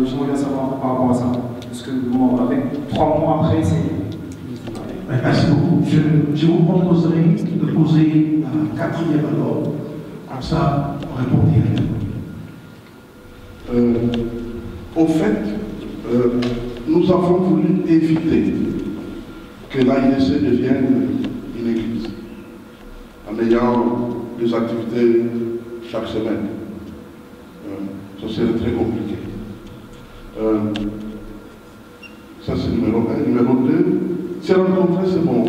J'aimerais bien savoir par rapport à ça. Parce que bon, avec 3 mois après, c'est... Merci beaucoup. Je vous proposerai de poser la 4e alors. Comme ça, on répond directement. Au fait, nous avons voulu éviter que l'AIDC devienne une église, en ayant des activités chaque semaine. Ça serait très compliqué. Ça c'est numéro 1. Numéro 2, c'est rencontrer, c'est bon.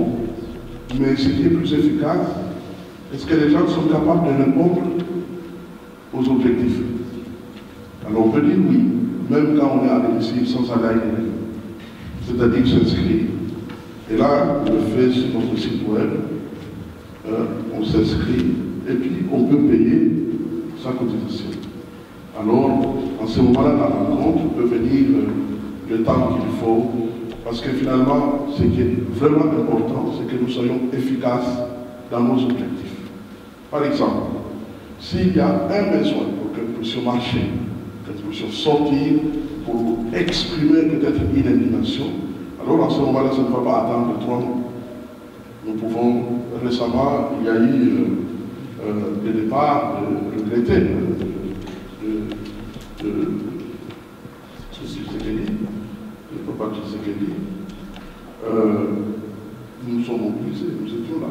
Mais ce qui est plus efficace, est-ce que les gens sont capables de répondre aux objectifs? Alors on peut dire oui, même quand on est à domicile sans aller à une réunion. C'est-à-dire s'inscrire. Et là, on le fait sur notre site web, on s'inscrit, et puis on peut payer sa cotisation. Alors, en ce moment-là, la rencontre peut venir le temps qu'il faut, parce que finalement, ce qui est vraiment important, c'est que nous soyons efficaces dans nos objectifs. Par exemple, s'il y a un besoin pour que nous puissions marcher, que nous puissions sortir pour exprimer peut-être une indignation, alors en ce moment-là, ça ne va pas attendre 3 mois. Nous pouvons, récemment, il y a eu des départs regrettés Tshisekedi, nous nous sommes mobilisés, nous étions là.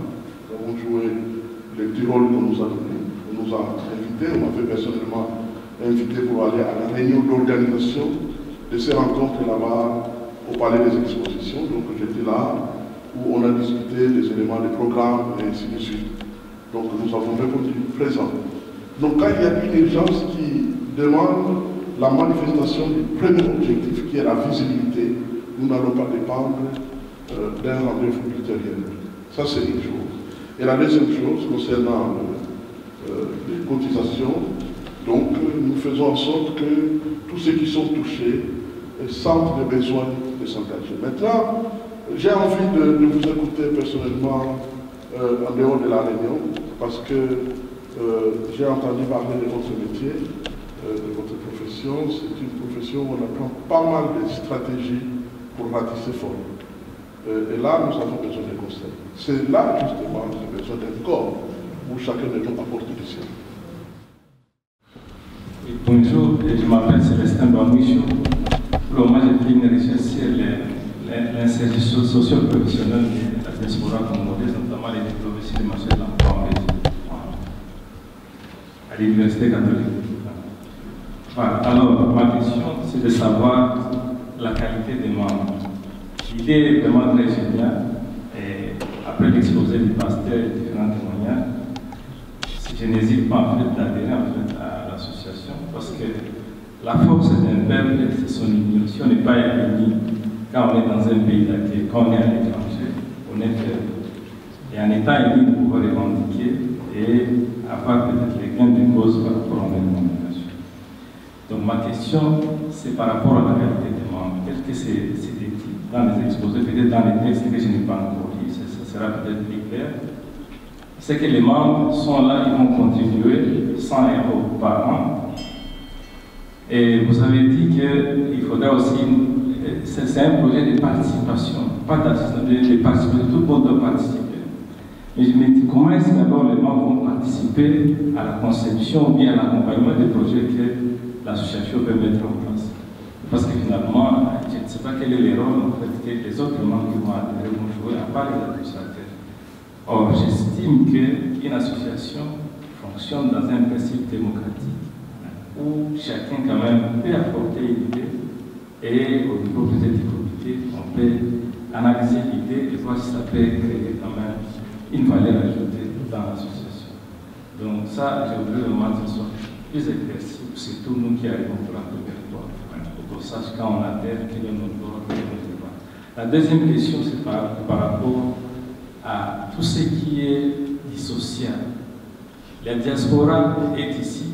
Nous avons joué les petits rôles qu'on nous a donnés. On nous a invités, on m'a fait personnellement invité pour aller à la réunion d'organisation de ces rencontres là-bas au Palais des Expositions. Donc j'étais là où on a discuté des éléments des programmes et ainsi de suite. Donc nous avons répondu présent. Donc quand il y a une urgence qui demande la manifestation du premier objectif qui est la visibilité, nous n'allons pas dépendre d'un rendez-vous ultérieur. Ça c'est une chose. Et la deuxième chose concernant les cotisations, donc nous faisons en sorte que tous ceux qui sont touchés sentent le besoin de s'engager. Maintenant, j'ai envie de vous écouter personnellement en dehors de la réunion, parce que j'ai entendu parler de votre métier, de votre profession. C'est une profession où on apprend pas mal de stratégies pour ratisser fort. Et là, nous avons besoin de conseils. C'est là, justement, que j'ai besoin d'un corps où chacun de nous apporte du sien. Bonjour, je m'appelle Célestin Bamichou. Pour le moment, j'ai fait une recherche sur l'insertion socio-professionnelle de la diaspora congolaise, notamment les diplômés sur le marché de l'emploi en Belgique, à l'Université catholique. Voilà. Alors, ma question, c'est de savoir la qualité des membres. L'idée est vraiment très géniale. Et après l'exposé du pasteur et différents témoignages, je n'hésite pas en fait d'adhérer en fait à l'association, parce que la force d'un peuple, c'est son union. Si on n'est pas unis, quand on est dans un pays d'accueil, quand on est à l'étranger, on est faible. Et en étant unis, nous pouvons revendiquer et avoir peut-être les gains de cause par rapport à notre nomination. Donc ma question, c'est par rapport à la qualité des membres. Est-ce que c'est écrit dans les exposés, peut-être dans les textes que je n'ai pas encore lu, ça sera peut-être plus clair. C'est que les membres sont là, ils vont contribuer 100 € par an. Et vous avez dit qu'il faudra aussi, c'est un projet de participation, pas d'assistance, de participation, tout le monde doit participer. Mais je me dis, comment est-ce qu'alors les membres vont participer à la conception ou bien à l'accompagnement des projets que l'association peut mettre en place? Parce que finalement, je ne sais pas quel est le rôle en fait, que les autres membres qui vont adhérer vont jouer à part les administrateurs. Or, j'estime qu'une association fonctionne dans un principe démocratique où chacun quand même peut apporter une idée et au niveau peut-être du comité, on peut analyser l'idée et voir si ça peut créer quand même une valeur ajoutée dans l'association. Donc ça, je voudrais vraiment que ce soit plus éclairci, surtout nous qui arrivons pour la première fois, pour qu'on sache quand on adhère, quel est notre droit, quel est notre droit. La deuxième question, c'est par rapport à tout ce qui est du social. La diaspora est ici,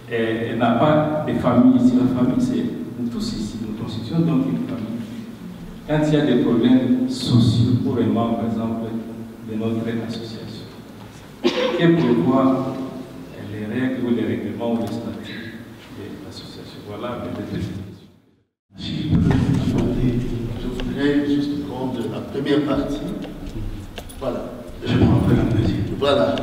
elle n'a pas de famille ici. La famille, c'est nous tous ici, nous constituons donc une famille. Quand il y a des problèmes sociaux pour les membres, par exemple, de notre association, que prévoit les règles ou les règlements ou les statuts de l'association? Voilà peut-être les questions. Je voudrais juste prendre la première partie. Voilà. Je prends après la deuxième. Voilà.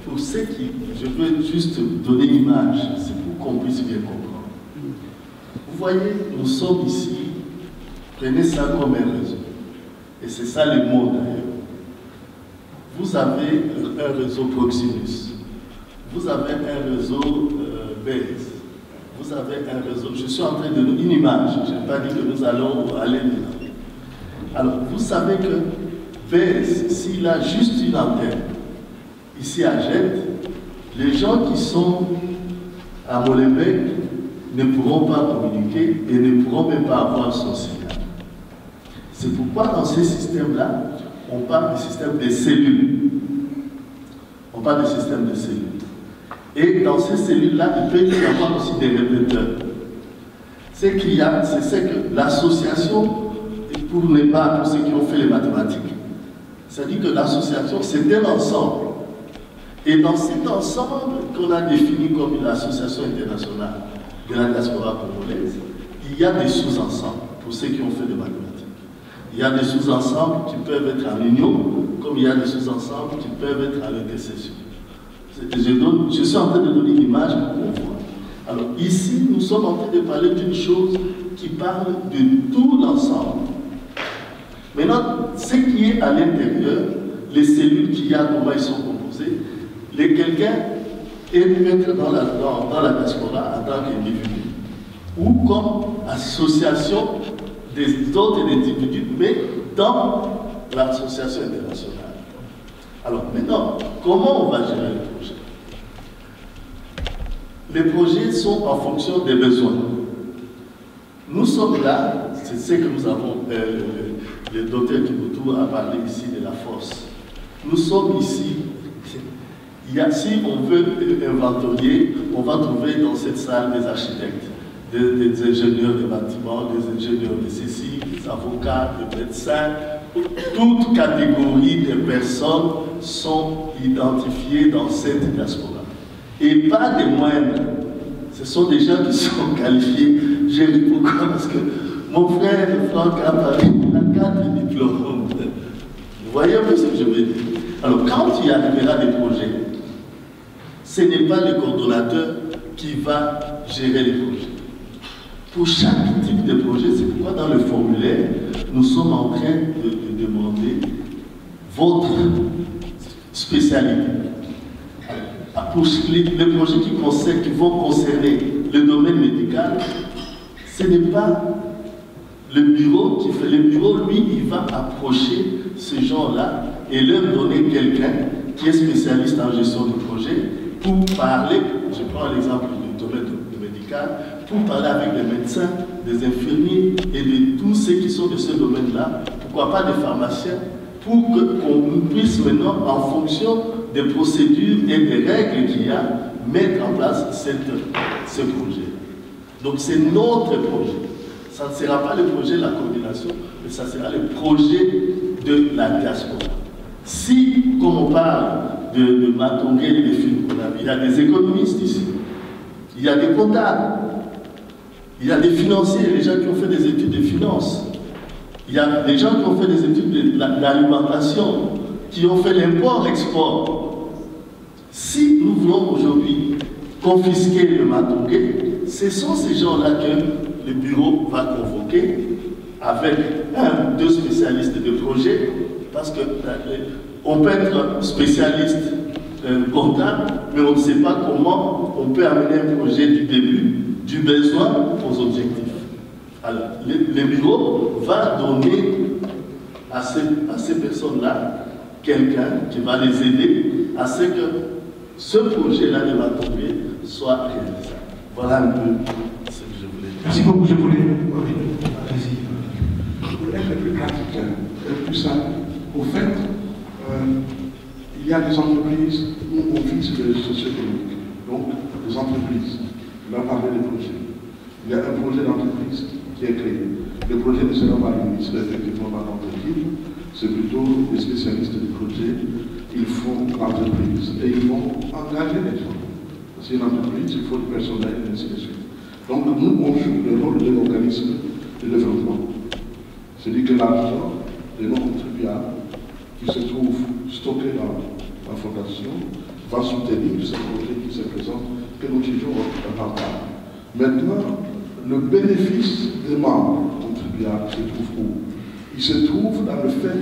Pour ceux qui, je veux juste donner une image, c'est pour qu'on puisse bien comprendre. Vous voyez, nous sommes ici, prenez ça comme un réseau. Et c'est ça le mot d'ailleurs. Vous avez un réseau Proximus. Vous avez un réseau Base. Vous avez un réseau. Je suis en train de donner une image. Je n'ai pas dit que nous allons aller dedans. Alors, vous savez que Base, s'il a juste une antenne, ici à Jette, les gens qui sont à Molenbeek ne pourront pas communiquer et ne pourront même pas avoir son signal. C'est pourquoi dans ces systèmes-là, on parle du système des cellules. On parle du système des cellules. Et dans ces cellules-là, il peut y avoir aussi des répéteurs. Ce qu'il y a, c'est que l'association, pour ceux qui ont fait les mathématiques, c'est-à-dire que l'association, c'est un ensemble. Et dans cet ensemble qu'on a défini comme une association internationale de la diaspora congolaise, il y a des sous-ensembles, pour ceux qui ont fait des mathématiques. Il y a des sous-ensembles qui peuvent être en union, comme il y a des sous-ensembles qui peuvent être en intercession. Je suis en train de donner une image pour qu'on voit. Alors ici, nous sommes en train de parler d'une chose qui parle de tout l'ensemble. Maintenant, ce qui est à l'intérieur, les cellules qu'il y a, comment ils sont composées, quelqu'un est peut-être dans la diaspora en tant qu'individu, ou comme association des autres individus, mais dans l'association internationale. Alors maintenant, comment on va gérer les projets? Les projets sont en fonction des besoins. Nous sommes là, c'est ce que nous avons, le docteur Kibutu a parlé ici de la force. Nous sommes ici, si on veut inventorier, on va trouver dans cette salle des architectes, des ingénieurs de bâtiments, des ingénieurs de ceci, des avocats, des médecins. Toutes catégories de personnes sont identifiées dans cette diaspora. Et pas des moindres. Ce sont des gens qui sont qualifiés. J'ai dit pourquoi? Parce que mon frère Franck a parlé, il a 4 diplômes. Vous voyez un peu ce que je veux dire? Alors, quand il y arrivera des projets, ce n'est pas le coordonnateur qui va gérer les projets. Pour chaque type de projet, c'est pourquoi dans le formulaire, nous sommes en train de demander votre spécialité. Pour les projets qui vont concerner le domaine médical, ce n'est pas le bureau qui fait. Le bureau, lui, il va approcher ces gens-là et leur donner quelqu'un qui est spécialiste en gestion de projet pour parler, je prends l'exemple du domaine médical, pour parler avec les médecins, des infirmiers et de tous ceux qui sont de ce domaine-là, pourquoi pas des pharmaciens, pour qu'on puisse maintenant, en fonction des procédures et des règles qu'il y a, mettre en place ce projet. Donc c'est notre projet. Ça ne sera pas le projet de la coordination, mais ça sera le projet de la diaspora. Si, comme on parle de Matongé et des films qu'on a vu, il y a des économistes ici, il y a des comptables, il y a des financiers, les gens qui ont fait des études de finance, il y a des gens qui ont fait des études d'alimentation, qui ont fait l'import-export. Si nous voulons aujourd'hui confisquer le Matongé, ce sont ces gens-là que le bureau va convoquer avec 1 ou 2 spécialistes de projet, parce qu'on peut être spécialiste comptable, mais on ne sait pas comment on peut amener un projet du début, du besoin aux objectifs. Alors, le bureau va donner à ces personnes-là quelqu'un qui va les aider à ce que ce projet-là de Matongé soit réalisé. Voilà un peu ce que je voulais dire. Merci beaucoup, je voulais. Allez-y. Pour être plus pratique, plus simple, au fait, il y a des entreprises où on fixe le socio-économique. Donc, des entreprises. On a parlé des projets. Il y a un projet d'entreprise qui est créé. Le projet ne sera pas ministre, effectivement, par l'entreprise. C'est plutôt des spécialistes du projet. Ils font l'entreprise et ils vont engager les gens. C'est une entreprise, il faut du personnel, et ainsi de suite. Donc, nous, on joue le rôle de l'organisme de développement. C'est-à-dire que l'argent des non-contribuables qui se trouve stocké dans la fondation va soutenir ce projet qui se présente, que nous jugeons rentable. Maintenant, le bénéfice des membres contribuables se trouve où? Il se trouve dans le fait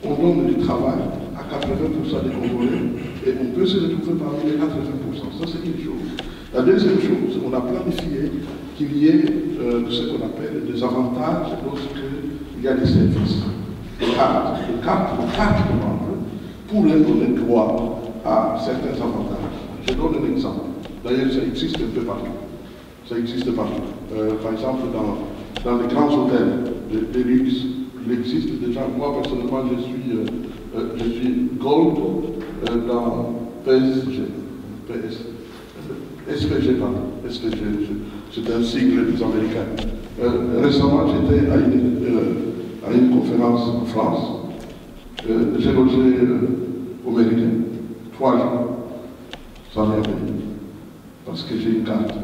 qu'on donne du travail à 80% des Congolais et on peut se retrouver parmi les 80%. Ça, c'est une chose. La deuxième chose, on a planifié qu'il y ait ce qu'on appelle des avantages lorsqu'il y a des services. Des cartes de membres pour leur donner droit à certains avantages. Je donne un exemple. D'ailleurs, ça existe un peu partout. Ça existe partout. Par exemple, dans les grands hôtels de luxe, il existe déjà, moi personnellement, je suis Gold dans SPG, pardon. SPG, c'est un sigle des Américains. Récemment, j'étais à une conférence en France. J'ai logé au Méridien, 3 jours, sans rien payer, parce que j'ai une carte.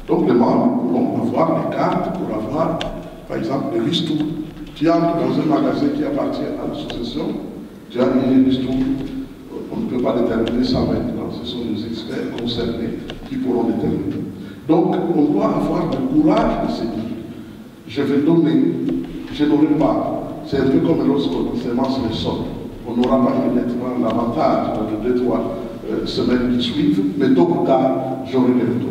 Donc les membres pourront avoir des cartes pour avoir, par exemple, des ristournes. Tu entres dans un magasin qui appartient à l'association, tu as une ristourne, on ne peut pas déterminer ça maintenant, ce sont les experts concernés qui pourront déterminer. Donc, on doit avoir le courage de se dire, je vais donner, je n'aurai pas. C'est un peu comme lorsqu'on semence le sol. On n'aura pas immédiatement l'avantage de 2-3 semaines qui suivent, mais tôt ou tard, j'aurai les retours.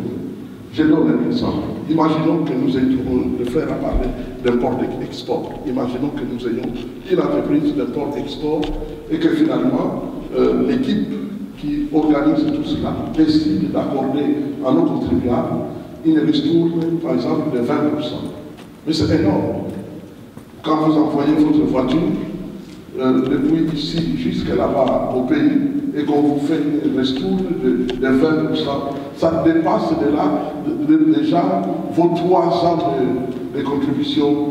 Je donne un exemple. Imaginons que nous ayons, le frère a parlé d'import-export. Imaginons que nous ayons une entreprise d'import-export et que finalement, l'équipe qui organise tout cela décide d'accorder à nos contribuables une ristourne, par exemple, de 20%. Mais c'est énorme. Quand vous envoyez votre voiture, depuis ici jusqu'à là-bas au pays, et qu'on vous fait une ristourne de 20%, ça dépasse de là déjà vos 3 ans de contribution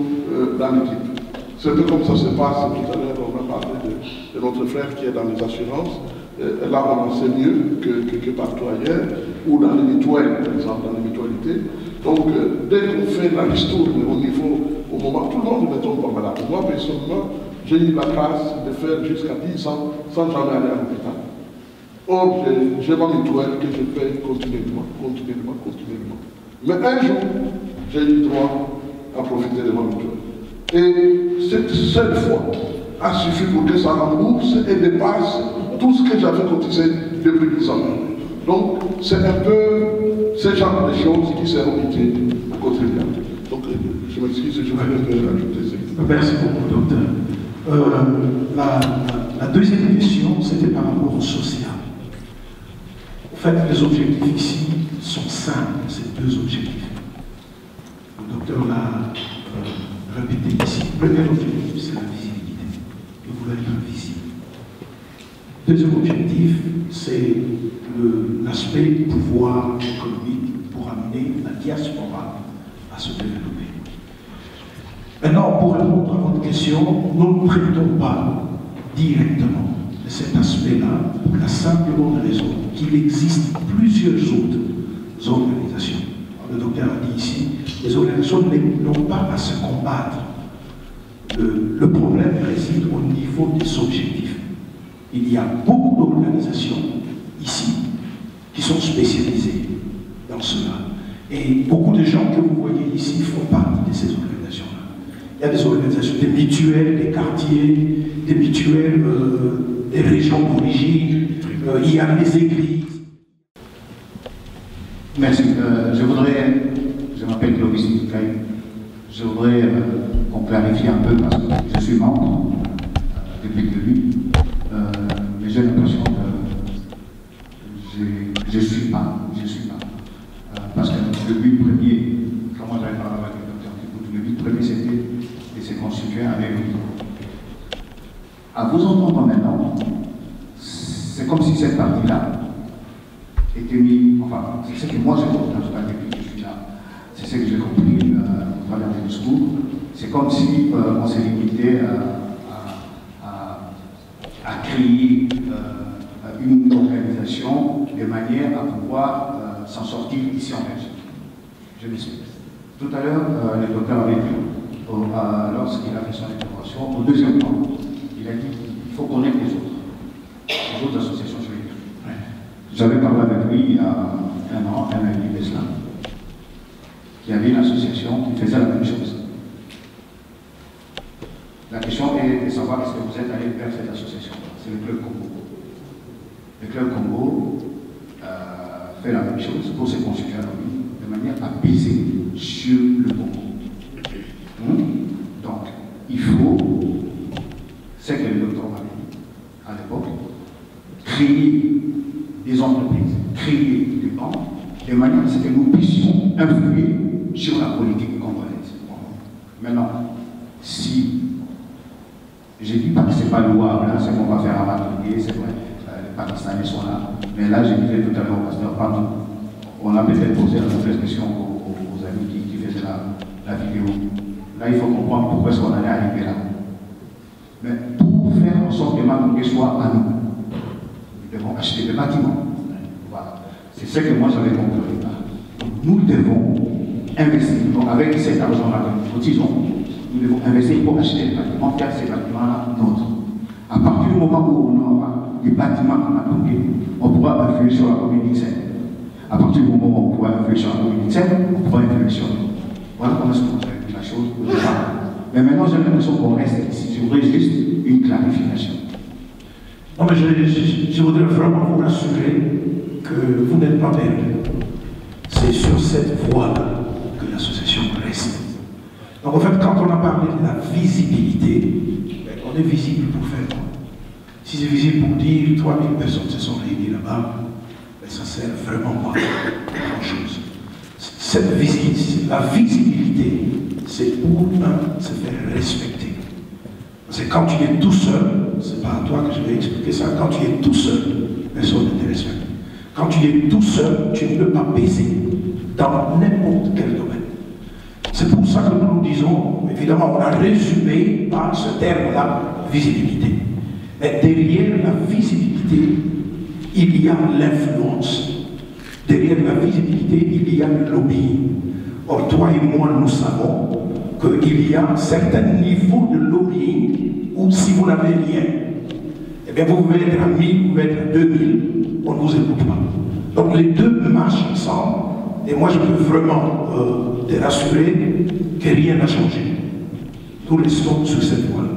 dans l'équipe. C'est un peu comme ça se passe tout à l'heure, on a parlé de notre frère qui est dans les assurances. Là, on en sait mieux que partout ailleurs, ou dans les mutuelles, par exemple, dans les mutualités. Donc, dès qu'on fait la ristourne au niveau, au moment, tout le monde ne tombe pas malade. Moi, personnellement, j'ai eu la grâce de faire jusqu'à 10 ans sans jamais aller à l'hôpital. Or, j'ai ma mutuelle que je paye continuellement. Mais un jour, j'ai eu droit à profiter de ma mutuelle. Et cette seule fois a suffi pour que ça rembourse et dépasse tout ce que j'avais cotisé depuis 10 ans. Donc, c'est un peu ce genre de choses qui seront utiles aux contribuables. Donc, je m'excuse, je vais rajouter ça. Merci beaucoup, docteur. La deuxième question, c'était par rapport au social. En fait, les objectifs ici sont simples, ces 2 objectifs. Le docteur l'a répété ici. Le premier objectif, c'est la visibilité. Vous voulez être visible. Deuxième objectif, c'est l'aspect pouvoir économique pour amener la diaspora à se développer. Maintenant, pour répondre à votre question, nous ne traitons pas directement de cet aspect-là pour la simple bonne raison qu'il existe plusieurs autres organisations. Le docteur a dit ici, les organisations n'ont pas à se combattre. Le problème réside au niveau des objectifs. Il y a beaucoup d'organisations ici qui sont spécialisées dans cela. Et beaucoup de gens que vous voyez ici font partie de ces organisations-là. Il y a des organisations, des mutuelles, des quartiers, des mutuelles, des régions d'origine, il y a des églises. Merci. Je m'appelle Clovis Mikaï. Je voudrais qu'on clarifie un peu parce que je suis membre depuis le début. Mais j'ai l'impression que je ne suis pas. Parce que le but premier, comment j'avais parlé avec le docteur, le but premier c'était de se constituer un événement. À vous entendre maintenant, c'est comme si cette partie-là était mise, enfin, c'est ce que moi j'ai compris, je ne suis pas là, c'est ce que j'ai compris au travers des discours, c'est comme si on s'est limité à créer une organisation de manière à pouvoir s'en sortir ici en Belgique. Je m'explique. Tout à l'heure, le docteur avait dit, lorsqu'il a fait son intervention, au deuxième point, il a dit qu'il faut connaître les autres associations juridiques. J'avais parlé avec lui il y a un an et demi de cela, qui avait une association qui faisait la même chose. La question est de savoir est-ce que vous êtes allé vers cette association. C'est le Club Congo. Le Club Congo fait la même chose pour se constituer à lui de manière apaisée sur le Congo. Donc, il faut, c'est que le docteur m'avait dit à l'époque, créer des entreprises, créer des banques, de manière à ce que nous puissions influer sur la politique congolaise. Maintenant, si je ne dis pas que ce n'est pas louable, hein, c'est qu'on va faire un atelier, c'est vrai, les Pakistanais sont là, mais là, je disais tout à l'heure au pasteur, pardon, on a peut-être posé la même question aux amis qui faisaient la vidéo. Là, il faut comprendre pourquoi est-ce qu'on allait arriver là. Mais pour faire en sorte que Matongué soit à nous, nous devons acheter des bâtiments. Voilà. C'est ce que moi j'avais compris. Nous devons investir. Donc avec cet argent-là que nous cotisons, nous devons investir pour acheter des bâtiments, faire ces bâtiments-là nôtres. À partir du moment où on aura des bâtiments à Matongué, on pourra influer sur la communauté. À partir du moment où on pourra réfléchir à l'unité, on pourra réfléchir. Voilà comment est-ce qu'on fait la chose au départ. Mais maintenant, j'ai l'impression qu'on reste ici. Je voudrais juste une clarification. Non, mais je voudrais vraiment vous rassurer que vous n'êtes pas perdu. C'est sur cette voie-là que l'association reste. Donc en fait, quand on a parlé de la visibilité, on est visible pour faire quoi? Si c'est visible pour dire 3000 personnes se sont réunies là-bas, ça ne sert vraiment pas à grand-chose. La visibilité, c'est pour se faire respecter. Parce que quand tu es tout seul, c'est pas à toi que je vais expliquer ça, quand tu es tout seul, personne ne te respecte. Quand tu es tout seul, tu ne peux pas peser dans n'importe quel domaine. C'est pour ça que nous disons, évidemment, on a résumé par ce terme-là, visibilité. Mais derrière la visibilité, il y a l'influence. Derrière la visibilité, il y a le lobbying. Or, toi et moi, nous savons qu'il y a un certain niveau de lobbying où si vous n'avez rien, eh bien vous pouvez être à 1000, vous pouvez être à 2000, on ne vous écoute pas. Donc les deux marchent ensemble et moi je peux vraiment te rassurer que rien n'a changé. Nous restons sur cette voie-là.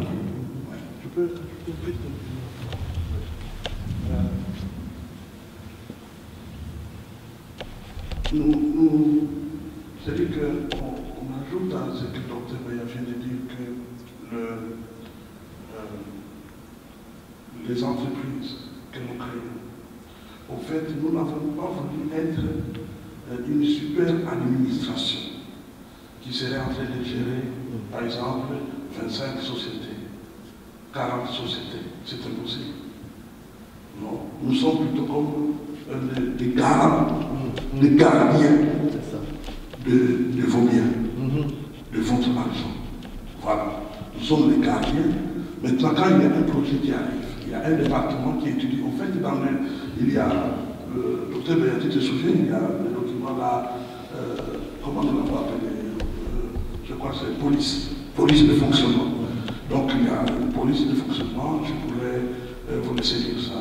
C'est-à-dire qu'on ajoute à ce que le docteur Baya vient de dire que les entreprises que nous créons, au fait, nous n'avons pas voulu être une super administration qui serait en train de gérer, par exemple, 25 sociétés, 40 sociétés. C'est impossible. Non, nous sommes plutôt comme des garants, des gardiens de vos biens, de votre argent. Voilà. Nous sommes les gardiens. Maintenant, quand il y a un projet qui arrive, il y a un département qui étudie. En fait, il y a, le docteur Béatrice te souvient, il y a le document là, comment on l'a appelé, je crois que c'est police de fonctionnement. Donc il y a une police de fonctionnement, je pourrais vous laisser dire ça.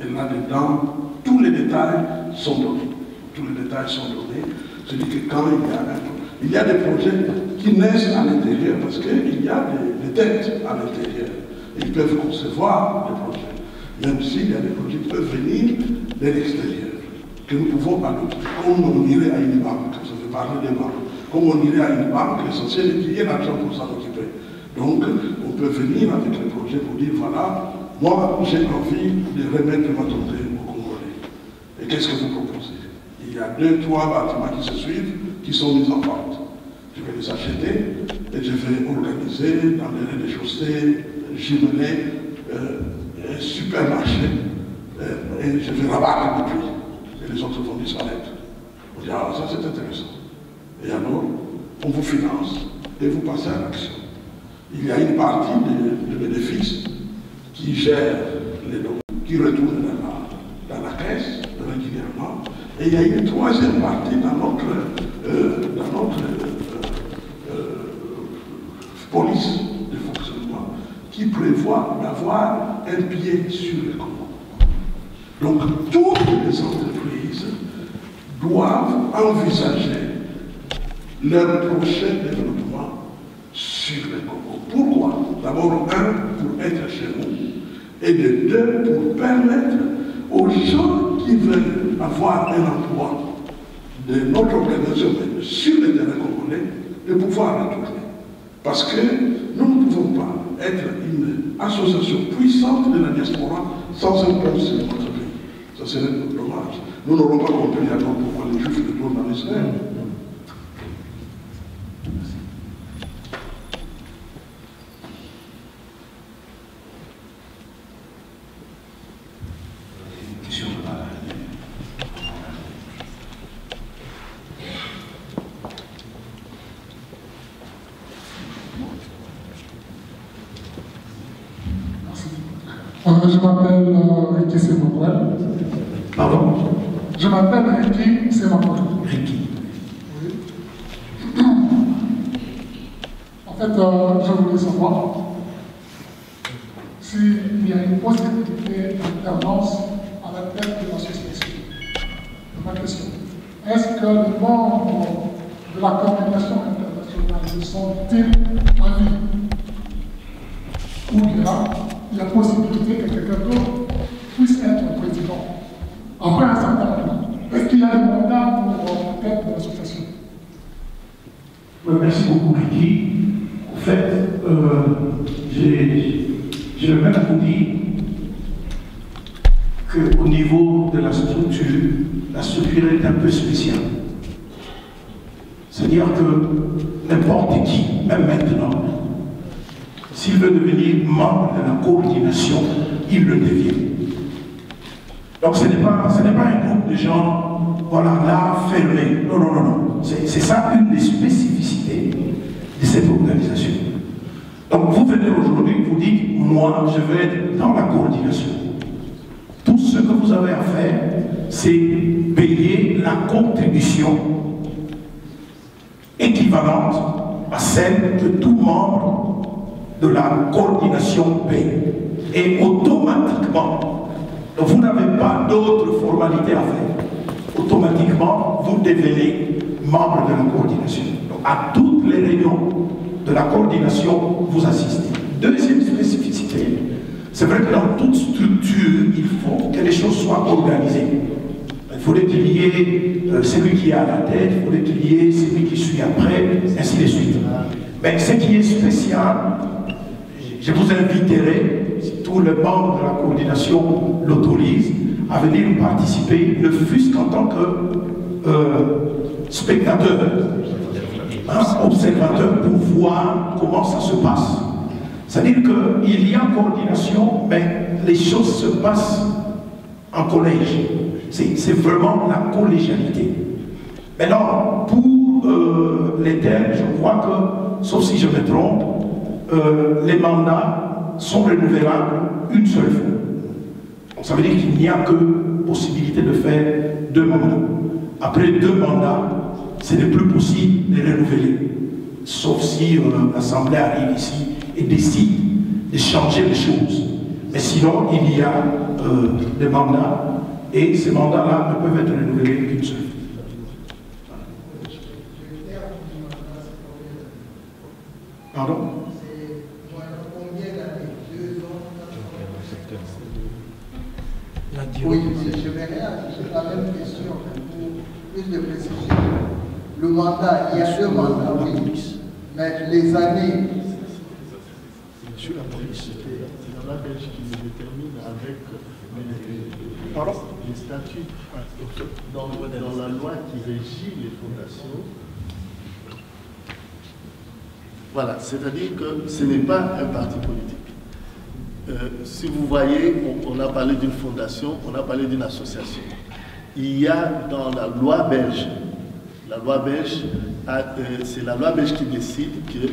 Et là-dedans, tous les détails sont donnés. Tous les détails sont donnés. C'est-à-dire que quand il y a des projets qui naissent à l'intérieur, parce qu'il y a des têtes à l'intérieur. Ils peuvent concevoir des projets. Même s'il y a des projets qui peuvent venir de l'extérieur, que nous pouvons adopter. Comme on irait à une banque, ça fait parler des banques. Comme on irait à une banque, l'essentiel est qu'il y ait l'argent pour s'en occuper. Donc, on peut venir avec les projets pour dire, voilà, moi, j'ai envie de remettre ma tournée au Congolais. Et qu'est-ce que vous proposez? Il y a 2, 3 bâtiments qui se suivent, qui sont mis en vente. Je vais les acheter et je vais organiser dans les rez-de-chaussée, jumelés, un supermarché, et je vais rabattre depuis. Et les autres vont disparaître. On dit, ah, ça c'est intéressant. Et alors, on vous finance et vous passez à l'action. Il y a une partie de bénéfices qui gère les dons, qui retournent dans la caisse régulièrement. Et il y a une troisième partie dans notre police de fonctionnement qui prévoit d'avoir un pied sur le Congo. Donc toutes les entreprises doivent envisager leur prochain développement sur le Congo. Pourquoi? D'abord, pour être chez nous, et de 2, pour permettre aux gens qui veulent avoir un emploi de notre organisation sur le terrain congolais, de pouvoir retourner. Parce que nous ne pouvons pas être une association puissante de la diaspora sans un peuple sur notre pays. Ça serait dommage. Nous n'aurons pas compris alors pourquoi les Juifs retournent en Israël. Je m'appelle Ricky Semapoel. Pardon? Je m'appelle Ricky Semapoel. Ricky. Oui. En fait, je voulais savoir s'il y a une possibilité d'alternance à la tête de l'association. De ma question. Est-ce que les membres de la coordination internationale sont-ils à vie? Ou bien il y a possibilité que quelqu'un d'autre puisse être président après un certain moment? Est-ce qu'il y a des mandats pour la tête de l'association? Oui, merci beaucoup, Ricky. En fait, j'ai le même à vous dire qu'au niveau de la structure est un peu spéciale. C'est-à-dire que n'importe qui, même maintenant, s'il veut devenir membre de la coordination, il le devient. Donc ce n'est pas un groupe de gens, voilà, là, fermés. Non, non, non, non. C'est ça une des spécificités de cette organisation. Donc vous venez aujourd'hui, vous dites, moi, je vais être dans la coordination. Tout ce que vous avez à faire, c'est payer la contribution équivalente à celle que tout membre de la coordination paye. Et automatiquement, vous n'avez pas d'autres formalités à faire. Automatiquement, vous devenez membre de la coordination. Donc, à toutes les réunions de la coordination, vous assistez. Deuxième spécificité, c'est vrai que dans toute structure, il faut que les choses soient organisées. Il faudrait qu'il y ait celui qui est à la tête, il faudrait qu'il y ait celui qui suit après, ainsi de suite. Mais ce qui est spécial, je vous inviterai, si tous les membres de la coordination l'autorisent, à venir participer, ne fût-ce qu'en tant que spectateur, observateur, pour voir comment ça se passe. C'est-à-dire qu'il y a coordination, mais les choses se passent en collège. C'est vraiment la collégialité. Maintenant, pour les thèmes, je crois que, sauf si je me trompe, les mandats sont renouvelables une seule fois. Donc ça veut dire qu'il n'y a que possibilité de faire 2 mandats. Après 2 mandats, ce n'est plus possible de renouveler. Sauf si l'Assemblée arrive ici et décide de changer les choses. Mais sinon, il y a des mandats, et ces mandats-là ne peuvent être renouvelés qu'une seule. Pardon? Oui, je vais réagir à la même question pour plus de précision. Le mandat, il y a 2 mandats, oui, mais les années. Sur la police, c'est la loi belge qui le détermine avec les statuts. Dans la loi qui régit les fondations. Voilà, c'est-à-dire que ce n'est pas un parti politique. Si vous voyez, on a parlé d'une fondation, on a parlé d'une association. Il y a dans la loi belge, c'est la loi belge qui décide que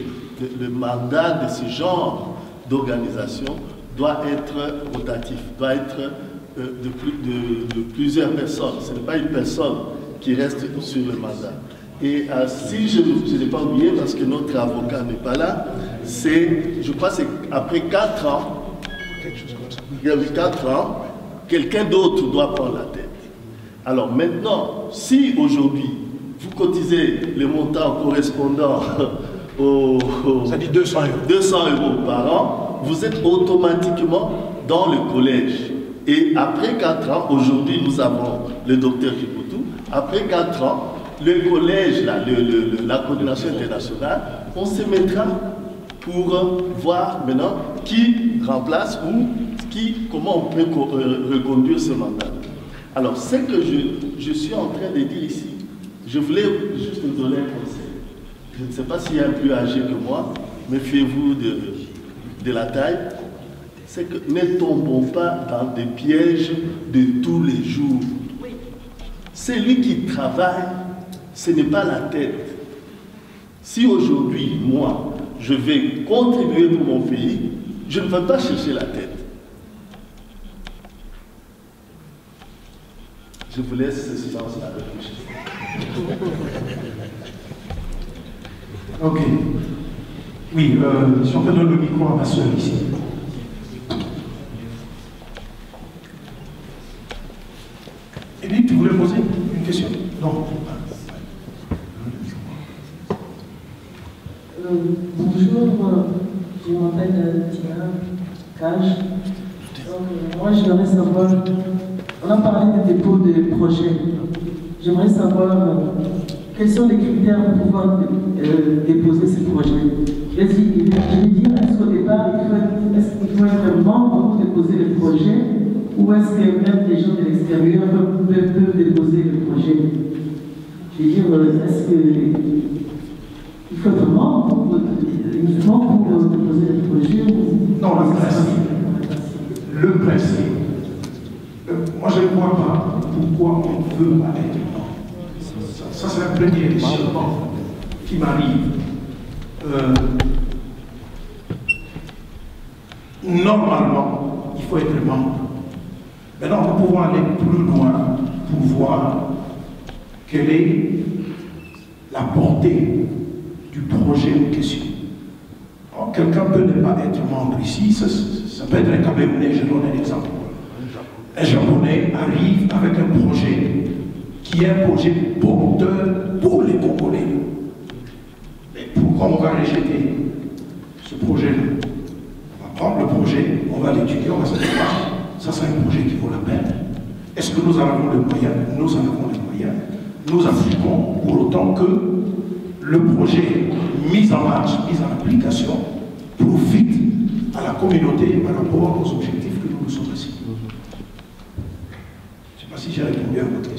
le mandat de ce genre d'organisation doit être rotatif, doit être de plusieurs personnes. Ce n'est pas une personne qui reste sur le mandat. Et si je n'ai pas oublié, parce que notre avocat n'est pas là, je crois que c'est après 4 ans, il y a 4 ans, quelqu'un d'autre doit prendre la tête. Alors maintenant, si aujourd'hui, vous cotisez les montants correspondant ça dit 200 euros. 200 euros par an, vous êtes automatiquement dans le collège. Et après 4 ans, aujourd'hui nous avons le docteur Kipoutou, après 4 ans, le collège, la coordination internationale, on se mettra pour voir maintenant qui remplace ou comment on peut reconduire ce mandat. Alors, ce que je suis en train de dire ici, je voulais juste vous donner un conseil. Je ne sais pas s'il y a un plus âgé que moi, méfiez-vous de la taille. C'est que ne tombons pas dans des pièges de tous les jours. Celui qui travaille, ce n'est pas la tête. Si aujourd'hui, moi, je vais contribuer pour mon pays, je ne vais pas chercher la tête. Je vous laisse ce silence à réfléchir. Ok. Oui, si on peut donner le micro à ma soeur ici. Edith, tu voulais poser une question? Non. Bonjour, je m'appelle Tina Cage. Moi, j'aimerais savoir, on a parlé des dépôts de projets. J'aimerais savoir quels sont les critères pour pouvoir déposer ces projets. Je vais dire, est-ce qu'au départ, il faut être membre pour déposer le projet, ou est-ce que même les gens de l'extérieur peuvent déposer le projet? Je veux dire, est-ce qu'il faut être membre uniquement pour déposer le projet ou... Non, le principe. Moi, je ne vois pas pourquoi on veut pas être membre. Ça c'est un premier questionnement qui m'arrive. Normalement, il faut être membre. Maintenant, nous pouvons aller plus loin pour voir quelle est la portée du projet en question. Quelqu'un peut ne pas être membre ici, ça peut être un Camerounais, je donne un exemple. Un Japonais arrive avec un projet qui est un projet porteur pour les Congolais. Mais pourquoi on va rejeter ce projet-là? On va prendre le projet, on va l'étudier, on va se dire, ça c'est un projet qui vaut la peine. Est-ce que nous en avons les moyens? Nous en avons les moyens. Nous appliquons pour autant que le projet mis en marche, mis en application, profite à la communauté par rapport aux objectifs que nous nous sommes assis. Je ne sais pas si j'ai répondu à votre question.